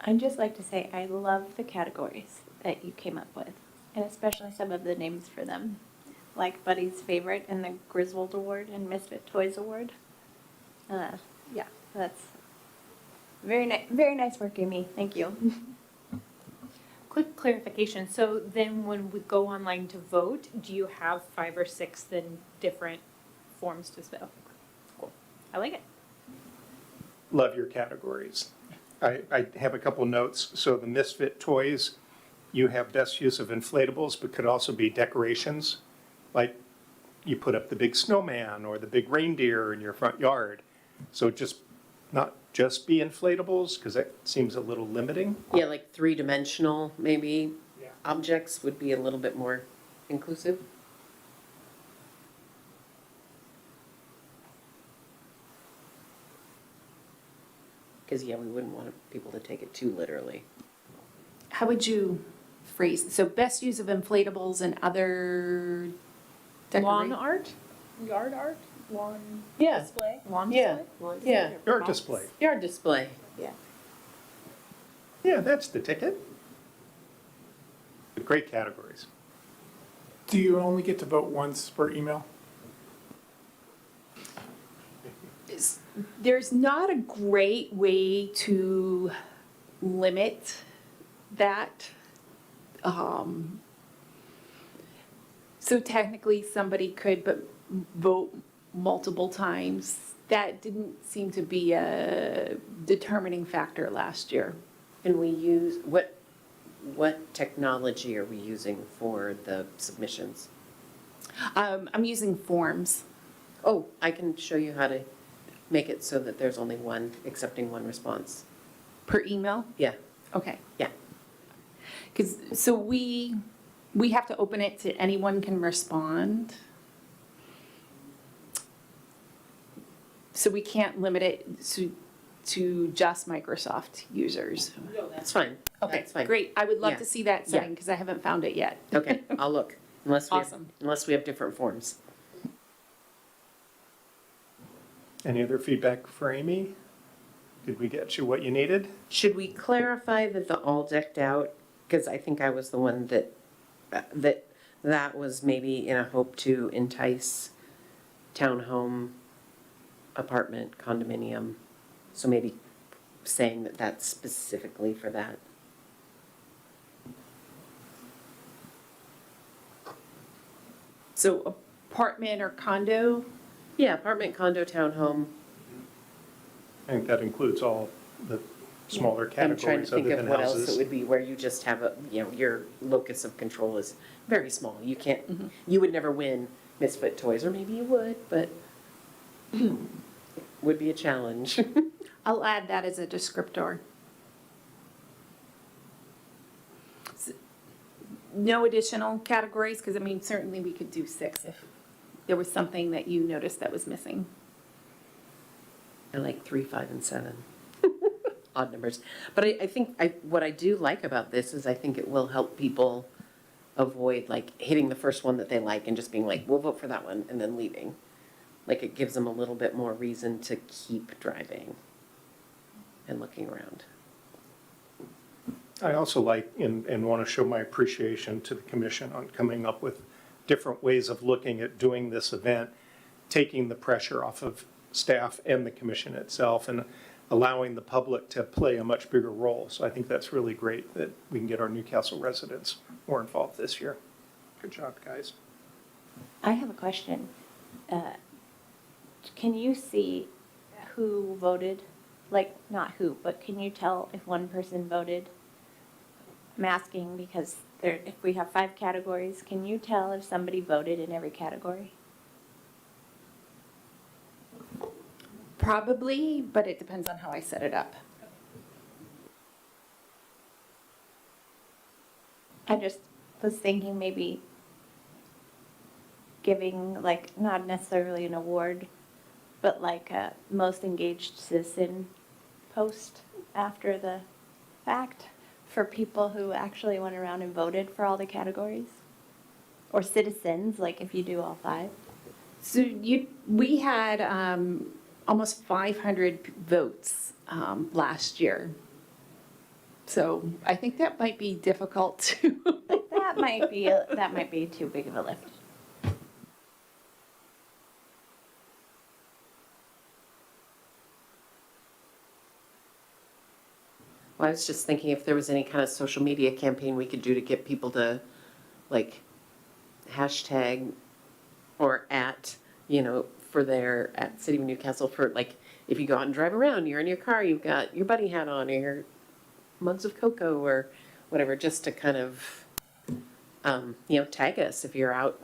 Speaker 3: I'd just like to say I love the categories that you came up with, and especially some of the names for them, like Buddy's Favorite and the Griswold Award and Misfit Toys Award. Yeah, that's very nice work, Amy. Thank you.
Speaker 2: Quick clarification, so then when we go online to vote, do you have 5 or 6 then different forms to fill? Cool, I like it.
Speaker 1: Love your categories. I have a couple notes. So the misfit toys, you have best use of inflatables, but could also be decorations. Like you put up the big snowman or the big reindeer in your front yard. So just, not just be inflatables, because that seems a little limiting.
Speaker 9: Yeah, like three-dimensional, maybe,
Speaker 1: Yeah.
Speaker 9: objects would be a little bit more inclusive. Because, yeah, we wouldn't want people to take it too literally.
Speaker 5: How would you phrase, so best use of inflatables and other
Speaker 2: Lawn
Speaker 5: decorations?
Speaker 2: art, yard art, lawn
Speaker 9: Yeah.
Speaker 2: display, lawn
Speaker 9: Yeah.
Speaker 2: display?
Speaker 9: Yeah,
Speaker 1: Yard display.
Speaker 9: yard display.
Speaker 1: Yeah, that's the ticket. Great categories.
Speaker 4: Do you only get to vote once per email?
Speaker 5: There's not a great way to limit that. So technically, somebody could but vote multiple times. That didn't seem to be a determining factor last year.
Speaker 9: And we use, what technology are we using for the submissions?
Speaker 5: I'm using forms.
Speaker 9: Oh, I can show you how to make it so that there's only one, accepting one response.
Speaker 5: Per email?
Speaker 9: Yeah,
Speaker 5: Okay.
Speaker 9: yeah.
Speaker 5: Because, so we have to open it to anyone can respond. So we can't limit it to just Microsoft users.
Speaker 9: No, that's fine.
Speaker 5: Okay,
Speaker 9: That's fine.
Speaker 5: great. I would love
Speaker 9: Yeah.
Speaker 5: to see that setting because I haven't found it yet.
Speaker 9: Okay, I'll look, unless
Speaker 5: Awesome.
Speaker 9: unless we have different forms.
Speaker 1: Any other feedback for Amy? Did we get you what you needed?
Speaker 9: Should we clarify that the all decked out, because I think I was the one that was maybe in a hope to entice townhome, apartment, condominium, so maybe saying that that's specifically for that.
Speaker 5: So apartment or condo?
Speaker 9: Yeah, apartment, condo, townhome.
Speaker 1: I think that includes all the smaller
Speaker 9: I'm trying to
Speaker 1: categories other
Speaker 9: think of
Speaker 1: than
Speaker 9: what else it
Speaker 1: houses.
Speaker 9: would be, where you just have your locus of control is very small. You can't, you would never win Misfit Toys, or maybe you would, but would be a challenge.
Speaker 5: I'll add that as a descriptor. No additional categories, because I mean, certainly we could do 6 if there was something that you noticed that was missing.
Speaker 9: I like 3, 5, and 7. Odd numbers. But I think what I do like about this is I think it will help people avoid like hitting the first one that they like and just being like, we'll vote for that one, and then leaving. Like it gives them a little bit more reason to keep driving and looking around.
Speaker 1: I also like and want to show my appreciation to the commission on coming up with different ways of looking at doing this event, taking the pressure off of staff and the commission itself, and allowing the public to play a much bigger role. So I think that's really great that we can get our Newcastle residents more involved this year. Good job, guys.
Speaker 3: I have a question. Can you see who voted? Like, not who, but can you tell if one person voted? I'm asking because if we have 5 categories, can you tell if somebody voted in every category?
Speaker 5: Probably, but it depends on how I set it up.
Speaker 3: I just was thinking maybe giving, like, not necessarily an award, but like a most engaged citizen post after the fact for people who actually went around and voted for all the categories. Or citizens, like if you do all 5.
Speaker 5: So we had almost 500 votes last year. So I think that might be difficult to.
Speaker 3: That might be too big of a lift.
Speaker 9: Well, I was just thinking if there was any kind of social media campaign we could do to get people to, like, hashtag or at, for their, at City of Newcastle for, like, if you go out and drive around, you're in your car, you've got your buddy hat on or your mugs of cocoa or whatever, just to kind of, tag us if you're out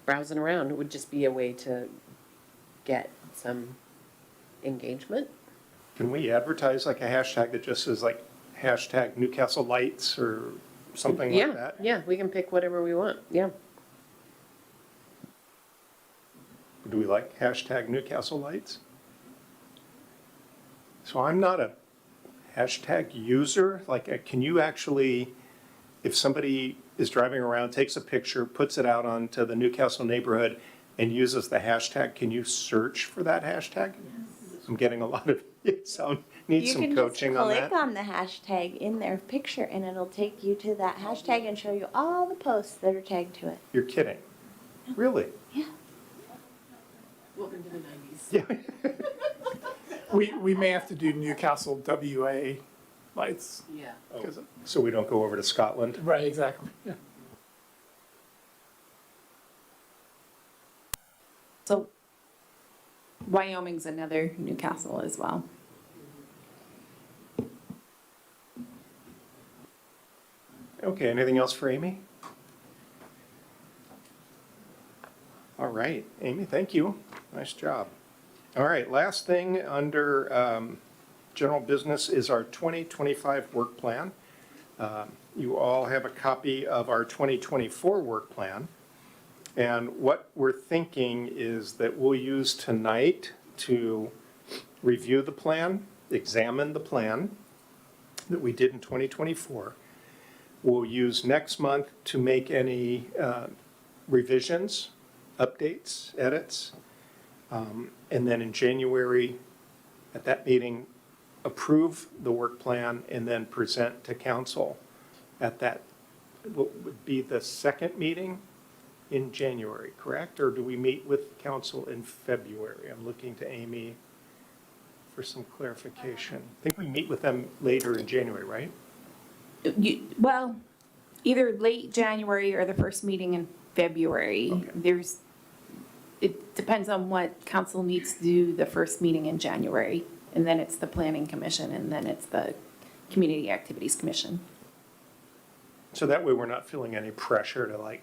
Speaker 9: browsing around. It would just be a way to get some engagement.
Speaker 1: Can we advertise like a hashtag that just says like hashtag Newcastle Lights or something like that?
Speaker 9: Yeah, we can pick whatever we want, yeah.
Speaker 1: Do we like hashtag Newcastle Lights? So I'm not a hashtag user. Like, can you actually, if somebody is driving around, takes a picture, puts it out onto the Newcastle neighborhood and uses the hashtag, can you search for that hashtag? I'm getting a lot of, need some coaching on
Speaker 3: You
Speaker 1: that.
Speaker 3: can just click on the hashtag in their picture and it'll take you to that hashtag and show you all the posts that are tagged to it.
Speaker 1: You're kidding? Really?
Speaker 3: Yeah.
Speaker 9: Welcome to the 90s.
Speaker 1: Yeah.
Speaker 4: We may have to do Newcastle WA lights.
Speaker 9: Yeah.
Speaker 1: Oh, so we don't go over to Scotland?
Speaker 4: Right, exactly, yeah.
Speaker 10: So Wyoming's another Newcastle as well.
Speaker 1: Okay, anything else for Amy? All right, Amy, thank you. Nice job. All right, last thing under general business is our 2025 work plan. You all have a copy of our 2024 work plan. And what we're thinking is that we'll use tonight to review the plan, examine the plan that we did in 2024. We'll use next month to make any revisions, updates, edits. And then in January, at that meeting, approve the work plan and then present to council at that, what would be the second meeting in January, correct? Or do we meet with council in February? I'm looking to Amy for some clarification. I think we meet with them later in January, right?
Speaker 10: Well, either late January or the first meeting in February.
Speaker 1: Okay.
Speaker 10: It depends on what council needs to do the first meeting in January. And then it's the planning commission and then it's the community activities commission.
Speaker 1: So that way we're not feeling any pressure to like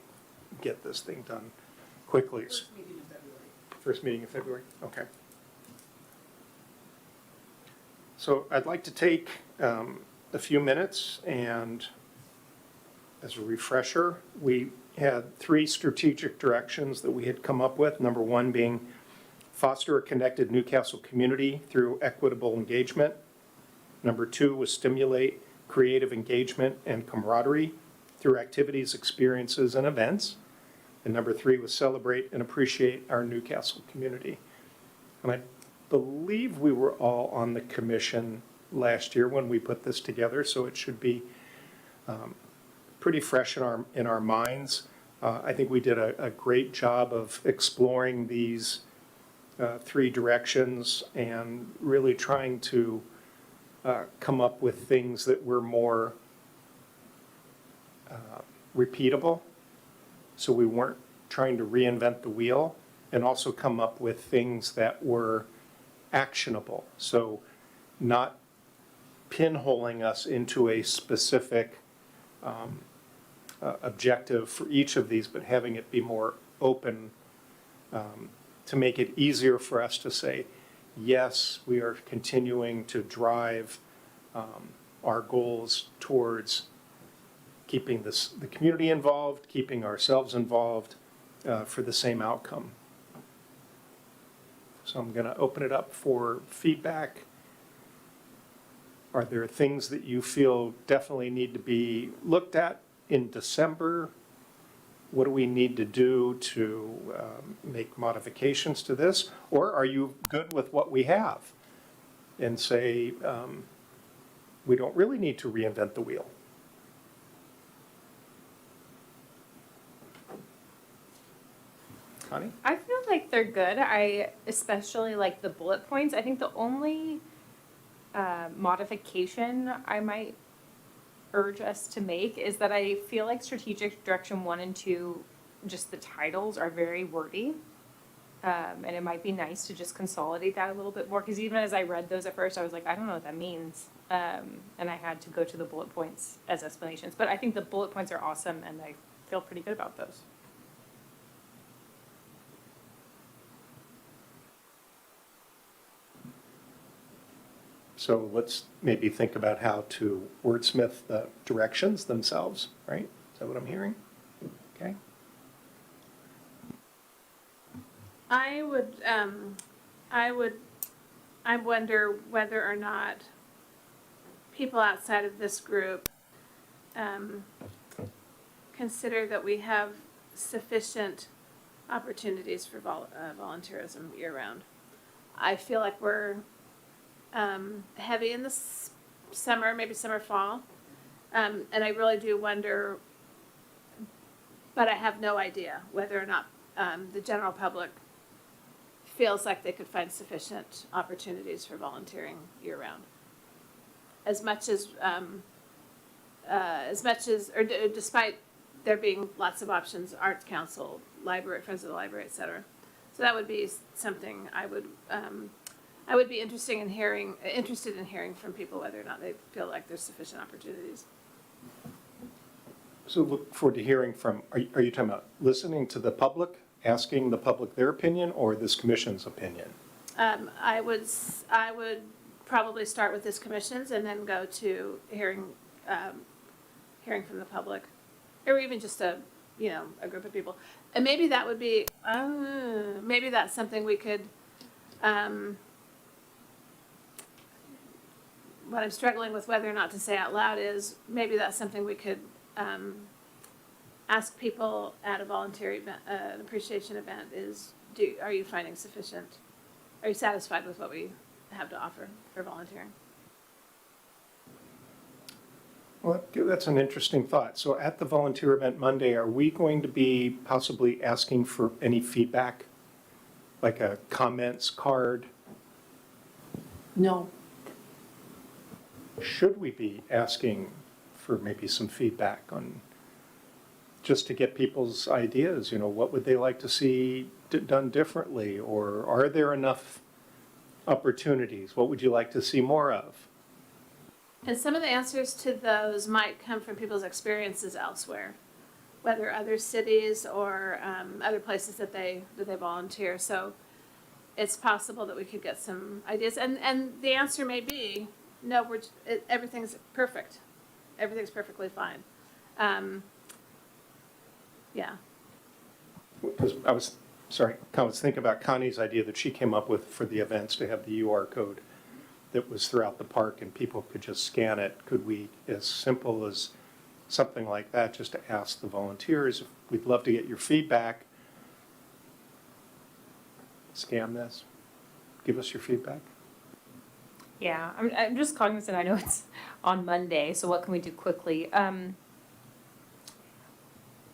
Speaker 1: get this thing done quickly. First meeting in February, okay. So I'd like to take a few minutes and as a refresher, we had 3 strategic directions that we had come up with. Number 1 being foster a connected Newcastle community through equitable engagement. Number 2 was stimulate creative engagement and camaraderie through activities, experiences, and events. And number 3 was celebrate and appreciate our Newcastle community. And I believe we were all on the commission last year when we put this together, so it should be pretty fresh in our minds. I think we did a great job of exploring these 3 directions and really trying to come up with things that were more repeatable. So we weren't trying to reinvent the wheel, and also come up with things that were actionable. So not pinholing us into a specific objective for each of these, but having it be more open to make it easier for us to say, yes, we are continuing to drive our goals towards keeping the community involved, keeping ourselves involved for the same outcome. So I'm going to open it up for feedback. Are there things that you feel definitely need to be looked at in December? What do we need to do to make modifications to this? Or are you good with what we have and say we don't really need to reinvent the wheel? Connie?
Speaker 2: I feel like they're good. I especially like the bullet points. I think the only modification I might urge us to make is that I feel like strategic direction 1 and 2, just the titles are very wordy. And it might be nice to just consolidate that a little bit more, because even as I read those at first, I was like, I don't know what that means. And I had to go to the bullet points as explanations. But I think the bullet points are awesome, and I feel pretty good about those.
Speaker 1: So let's maybe think about how to wordsmith the directions themselves, right? Is that what I'm hearing? Okay.
Speaker 8: I wonder whether or not people outside of this group consider that we have sufficient opportunities for volunteerism year-round. I feel like we're heavy in the summer, maybe summer, fall, and I really do wonder, but I have no idea whether or not the general public feels like they could find sufficient opportunities for volunteering year-round. Despite there being lots of options, Arts Council, library, Friends of the Library, et cetera. So that would be something I would be interested in hearing from people whether or not they feel like there's sufficient opportunities.
Speaker 1: So look forward to hearing from, are you talking about listening to the public, asking the public their opinion, or this commission's opinion?
Speaker 8: I would probably start with this commission's and then go to hearing from the public, or even just a group of people. And maybe that would be, maybe that's something we could, what I'm struggling with whether or not to say out loud is, maybe that's something we could ask people at a volunteer event, an appreciation event is, are you finding sufficient, are you satisfied with what we have to offer for volunteering?
Speaker 1: Well, that's an interesting thought. So at the volunteer event Monday, are we going to be possibly asking for any feedback? Like a comments card?
Speaker 10: No.
Speaker 1: Should we be asking for maybe some feedback on, just to get people's ideas, what would they like to see done differently? Or are there enough opportunities? What would you like to see more of?
Speaker 8: And some of the answers to those might come from people's experiences elsewhere, whether other cities or other places that they volunteer. So it's possible that we could get some ideas. And the answer may be, no, everything's perfect. Everything's perfectly fine. Yeah.
Speaker 1: Because I was thinking about Connie's idea that she came up with for the events to have the UR code that was throughout the park and people could just scan it. Could we, as simple as something like that, just to ask the volunteers, we'd love to get your feedback. Scan this. Give us your feedback.
Speaker 2: Yeah, I'm just cognizant, I know it's on Monday, so what can we do quickly? Can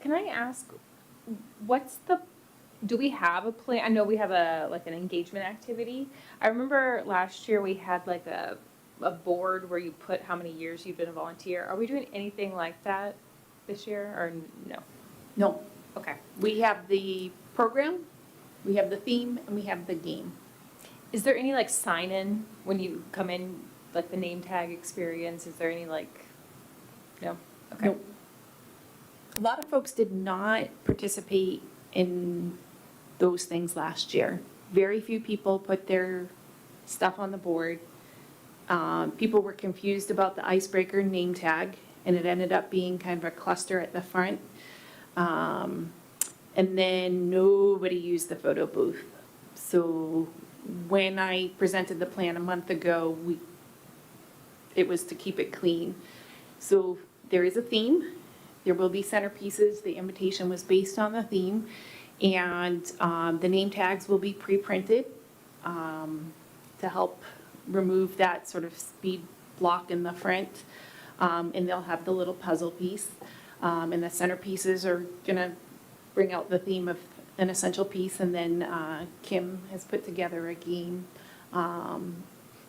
Speaker 2: I ask, do we have a plan? I know we have an engagement activity. I remember last year we had like a board where you put how many years you've been a volunteer. Are we doing anything like that this year, or no?
Speaker 10: No.
Speaker 2: Okay.
Speaker 10: We have the program, we have the theme, and we have the game.
Speaker 2: Is there any sign-in when you come in, the name tag experience? Is there any no? Okay.
Speaker 10: No. A lot of folks did not participate in those things last year. Very few people put their stuff on the board. People were confused about the icebreaker name tag, and it ended up being kind of a cluster at the front. And then nobody used the photo booth. So when I presented the plan a month ago, it was to keep it clean. So there is a theme. There will be centerpieces. The invitation was based on the theme. And the name tags will be pre-printed to help remove that sort of speed block in the front. And they'll have the little puzzle piece. And the centerpieces are going to bring out the theme of an essential piece. And then Kim has put together a game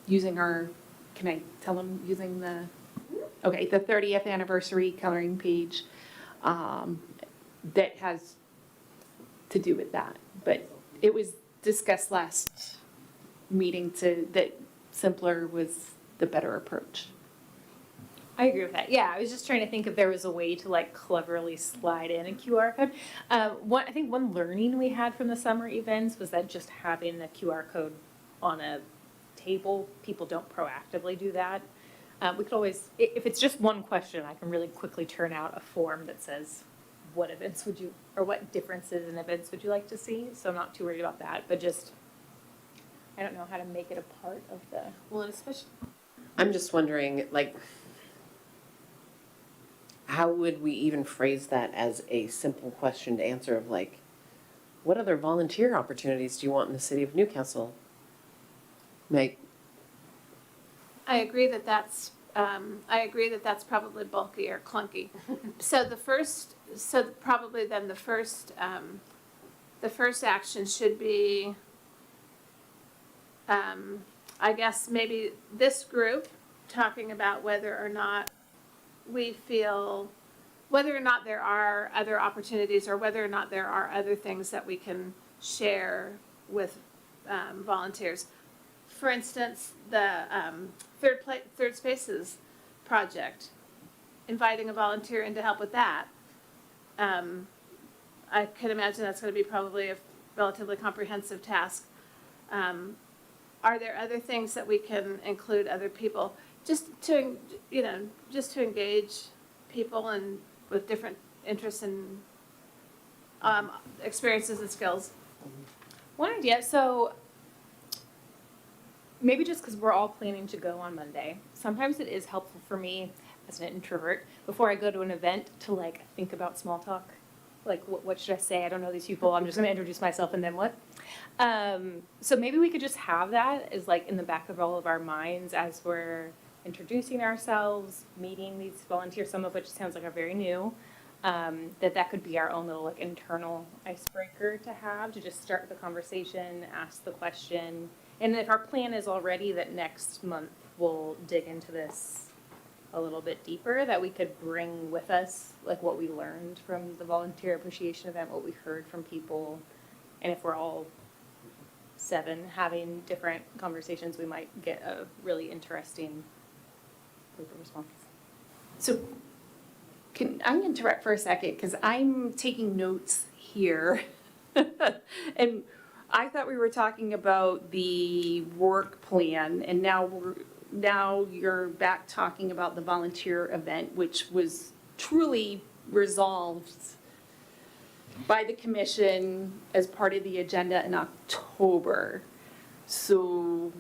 Speaker 10: using our can I tell them using the, okay, the 30th anniversary coloring page that has to do with that. But it was discussed last meeting that simpler was the better approach.
Speaker 2: I agree with that. Yeah, I was just trying to think if there was a way to like cleverly slide in a QR code. I think one learning we had from the summer events was that just having a QR code on a table, people don't proactively do that. We could always, if it's just one question, I can really quickly turn out a form that says, what events would you, or what differences in events would you like to see? So I'm not too worried about that, but just, I don't know how to make it a part of the.
Speaker 9: Well, and especially, I'm just wondering, like, how would we even phrase that as a simple question to answer of like, what other volunteer opportunities do you want in the city of Newcastle? Like,
Speaker 8: I agree that that's probably bulky or clunky. So probably then the first action should be, I guess maybe this group talking about whether or not there are other opportunities or whether or not there are other things that we can share with volunteers. For instance, the Third Spaces project, inviting a volunteer in to help with that. I can imagine that's going to be probably a relatively comprehensive task. Are there other things that we can include other people just to engage people and with different interests and experiences and skills?
Speaker 2: One idea, so maybe just because we're all planning to go on Monday, sometimes it is helpful for me as an introvert before I go to an event to like think about small talk. Like, what should I say? I don't know these people. I'm just going to introduce myself and then what? So maybe we could just have that as like in the back of all of our minds as we're introducing ourselves, meeting these volunteers, some of which sounds like are very new. That could be our own little like internal icebreaker to have to just start the conversation, ask the question. And if our plan is already that next month we'll dig into this a little bit deeper, that we could bring with us like what we learned from the volunteer appreciation event, what we heard from people. And if we're all 7 having different conversations, we might get a really interesting group of responses.
Speaker 10: So can I interrupt for a second? Because I'm taking notes here. And I thought we were talking about the work plan, and now you're back talking about the volunteer event, which was truly resolved by the commission as part of the agenda in October. So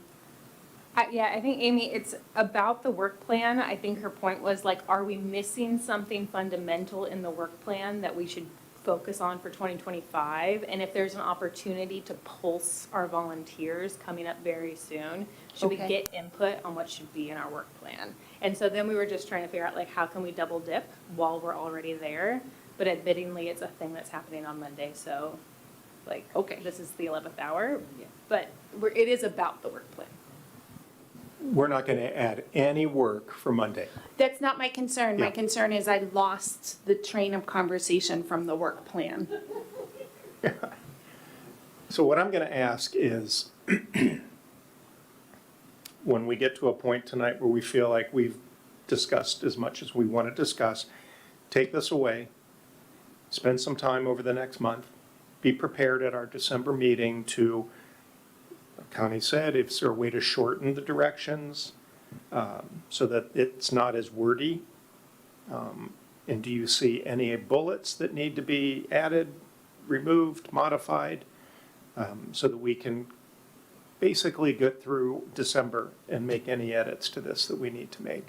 Speaker 2: I think Amy, it's about the work plan. I think her point was like, are we missing something fundamental in the work plan that we should focus on for 2025? And if there's an opportunity to pulse our volunteers coming up very soon, should we get input on what should be in our work plan? And so then we were just trying to figure out like, how can we double dip while we're already there? But admittingly, it's a thing that's happening on Monday, so like, this is the 11th hour, but it is about the work plan.
Speaker 1: We're not going to add any work for Monday.
Speaker 10: that's not my concern. My
Speaker 1: Yeah.
Speaker 10: concern is I lost the train of conversation from the work plan.
Speaker 1: So what I'm going to ask is, when we get to a point tonight where we feel like we've discussed as much as we want to discuss, take this away, spend some time over the next month, be prepared at our December meeting to, Connie said, is there a way to shorten the directions so that it's not as wordy? And do you see any bullets that need to be added, removed, modified, so that we can basically get through December and make any edits to this that we need to make?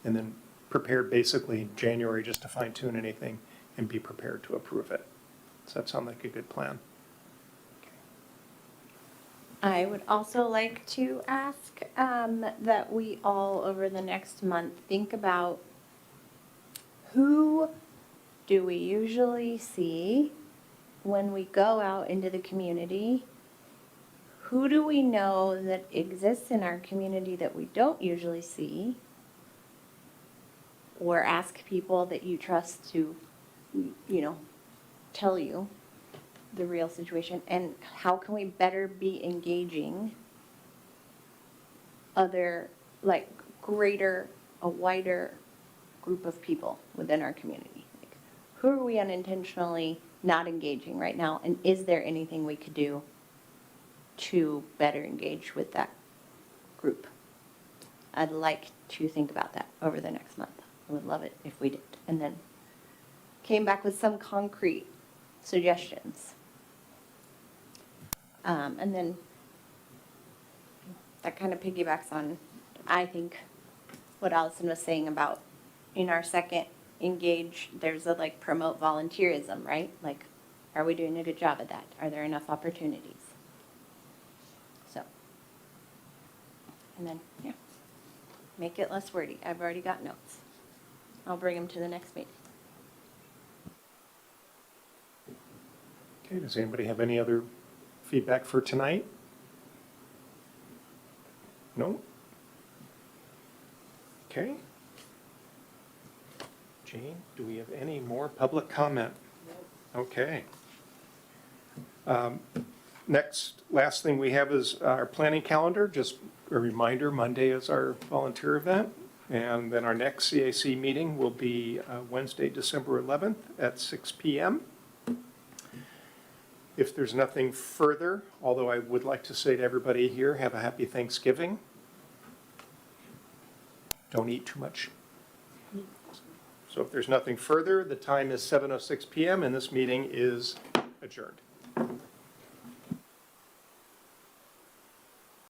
Speaker 1: And then prepared basically in January just to fine tune anything and be prepared to approve it. Does that sound like a good plan?
Speaker 3: I would also like to ask that we all, over the next month, think about who do we usually see when we go out into the community? who do we know that exists in our community that we don't usually see? Or ask people that you trust to, tell you the real situation, and how can we better be engaging other, like, a wider group of people within our community? Like, who are we unintentionally not engaging right now, and is there anything we could do to better engage with that group? I'd like to think about that over the next month. I would love it if we did. And then came back with some concrete suggestions. And then that kind of piggybacks on, I think, what Allison was saying about in our second engage, there's a like promote volunteerism, right? Like, are we doing a good job at that? Are there enough opportunities? So, and then, yeah, make it less wordy. I've already got notes. I'll bring them to the next meeting.
Speaker 1: Okay, does anybody have any other feedback for tonight? No? Okay. Jane, do we have any more public comment? Okay. Last thing we have is our planning calendar. Just a reminder, Monday is our volunteer event. And then our next CAC meeting will be Wednesday, December 11th at 6 p.m. If there's nothing further, although I would like to say to everybody here, have a happy Thanksgiving. Don't eat too much. So if there's nothing further, the time is 7:06 p.m. and this meeting is adjourned.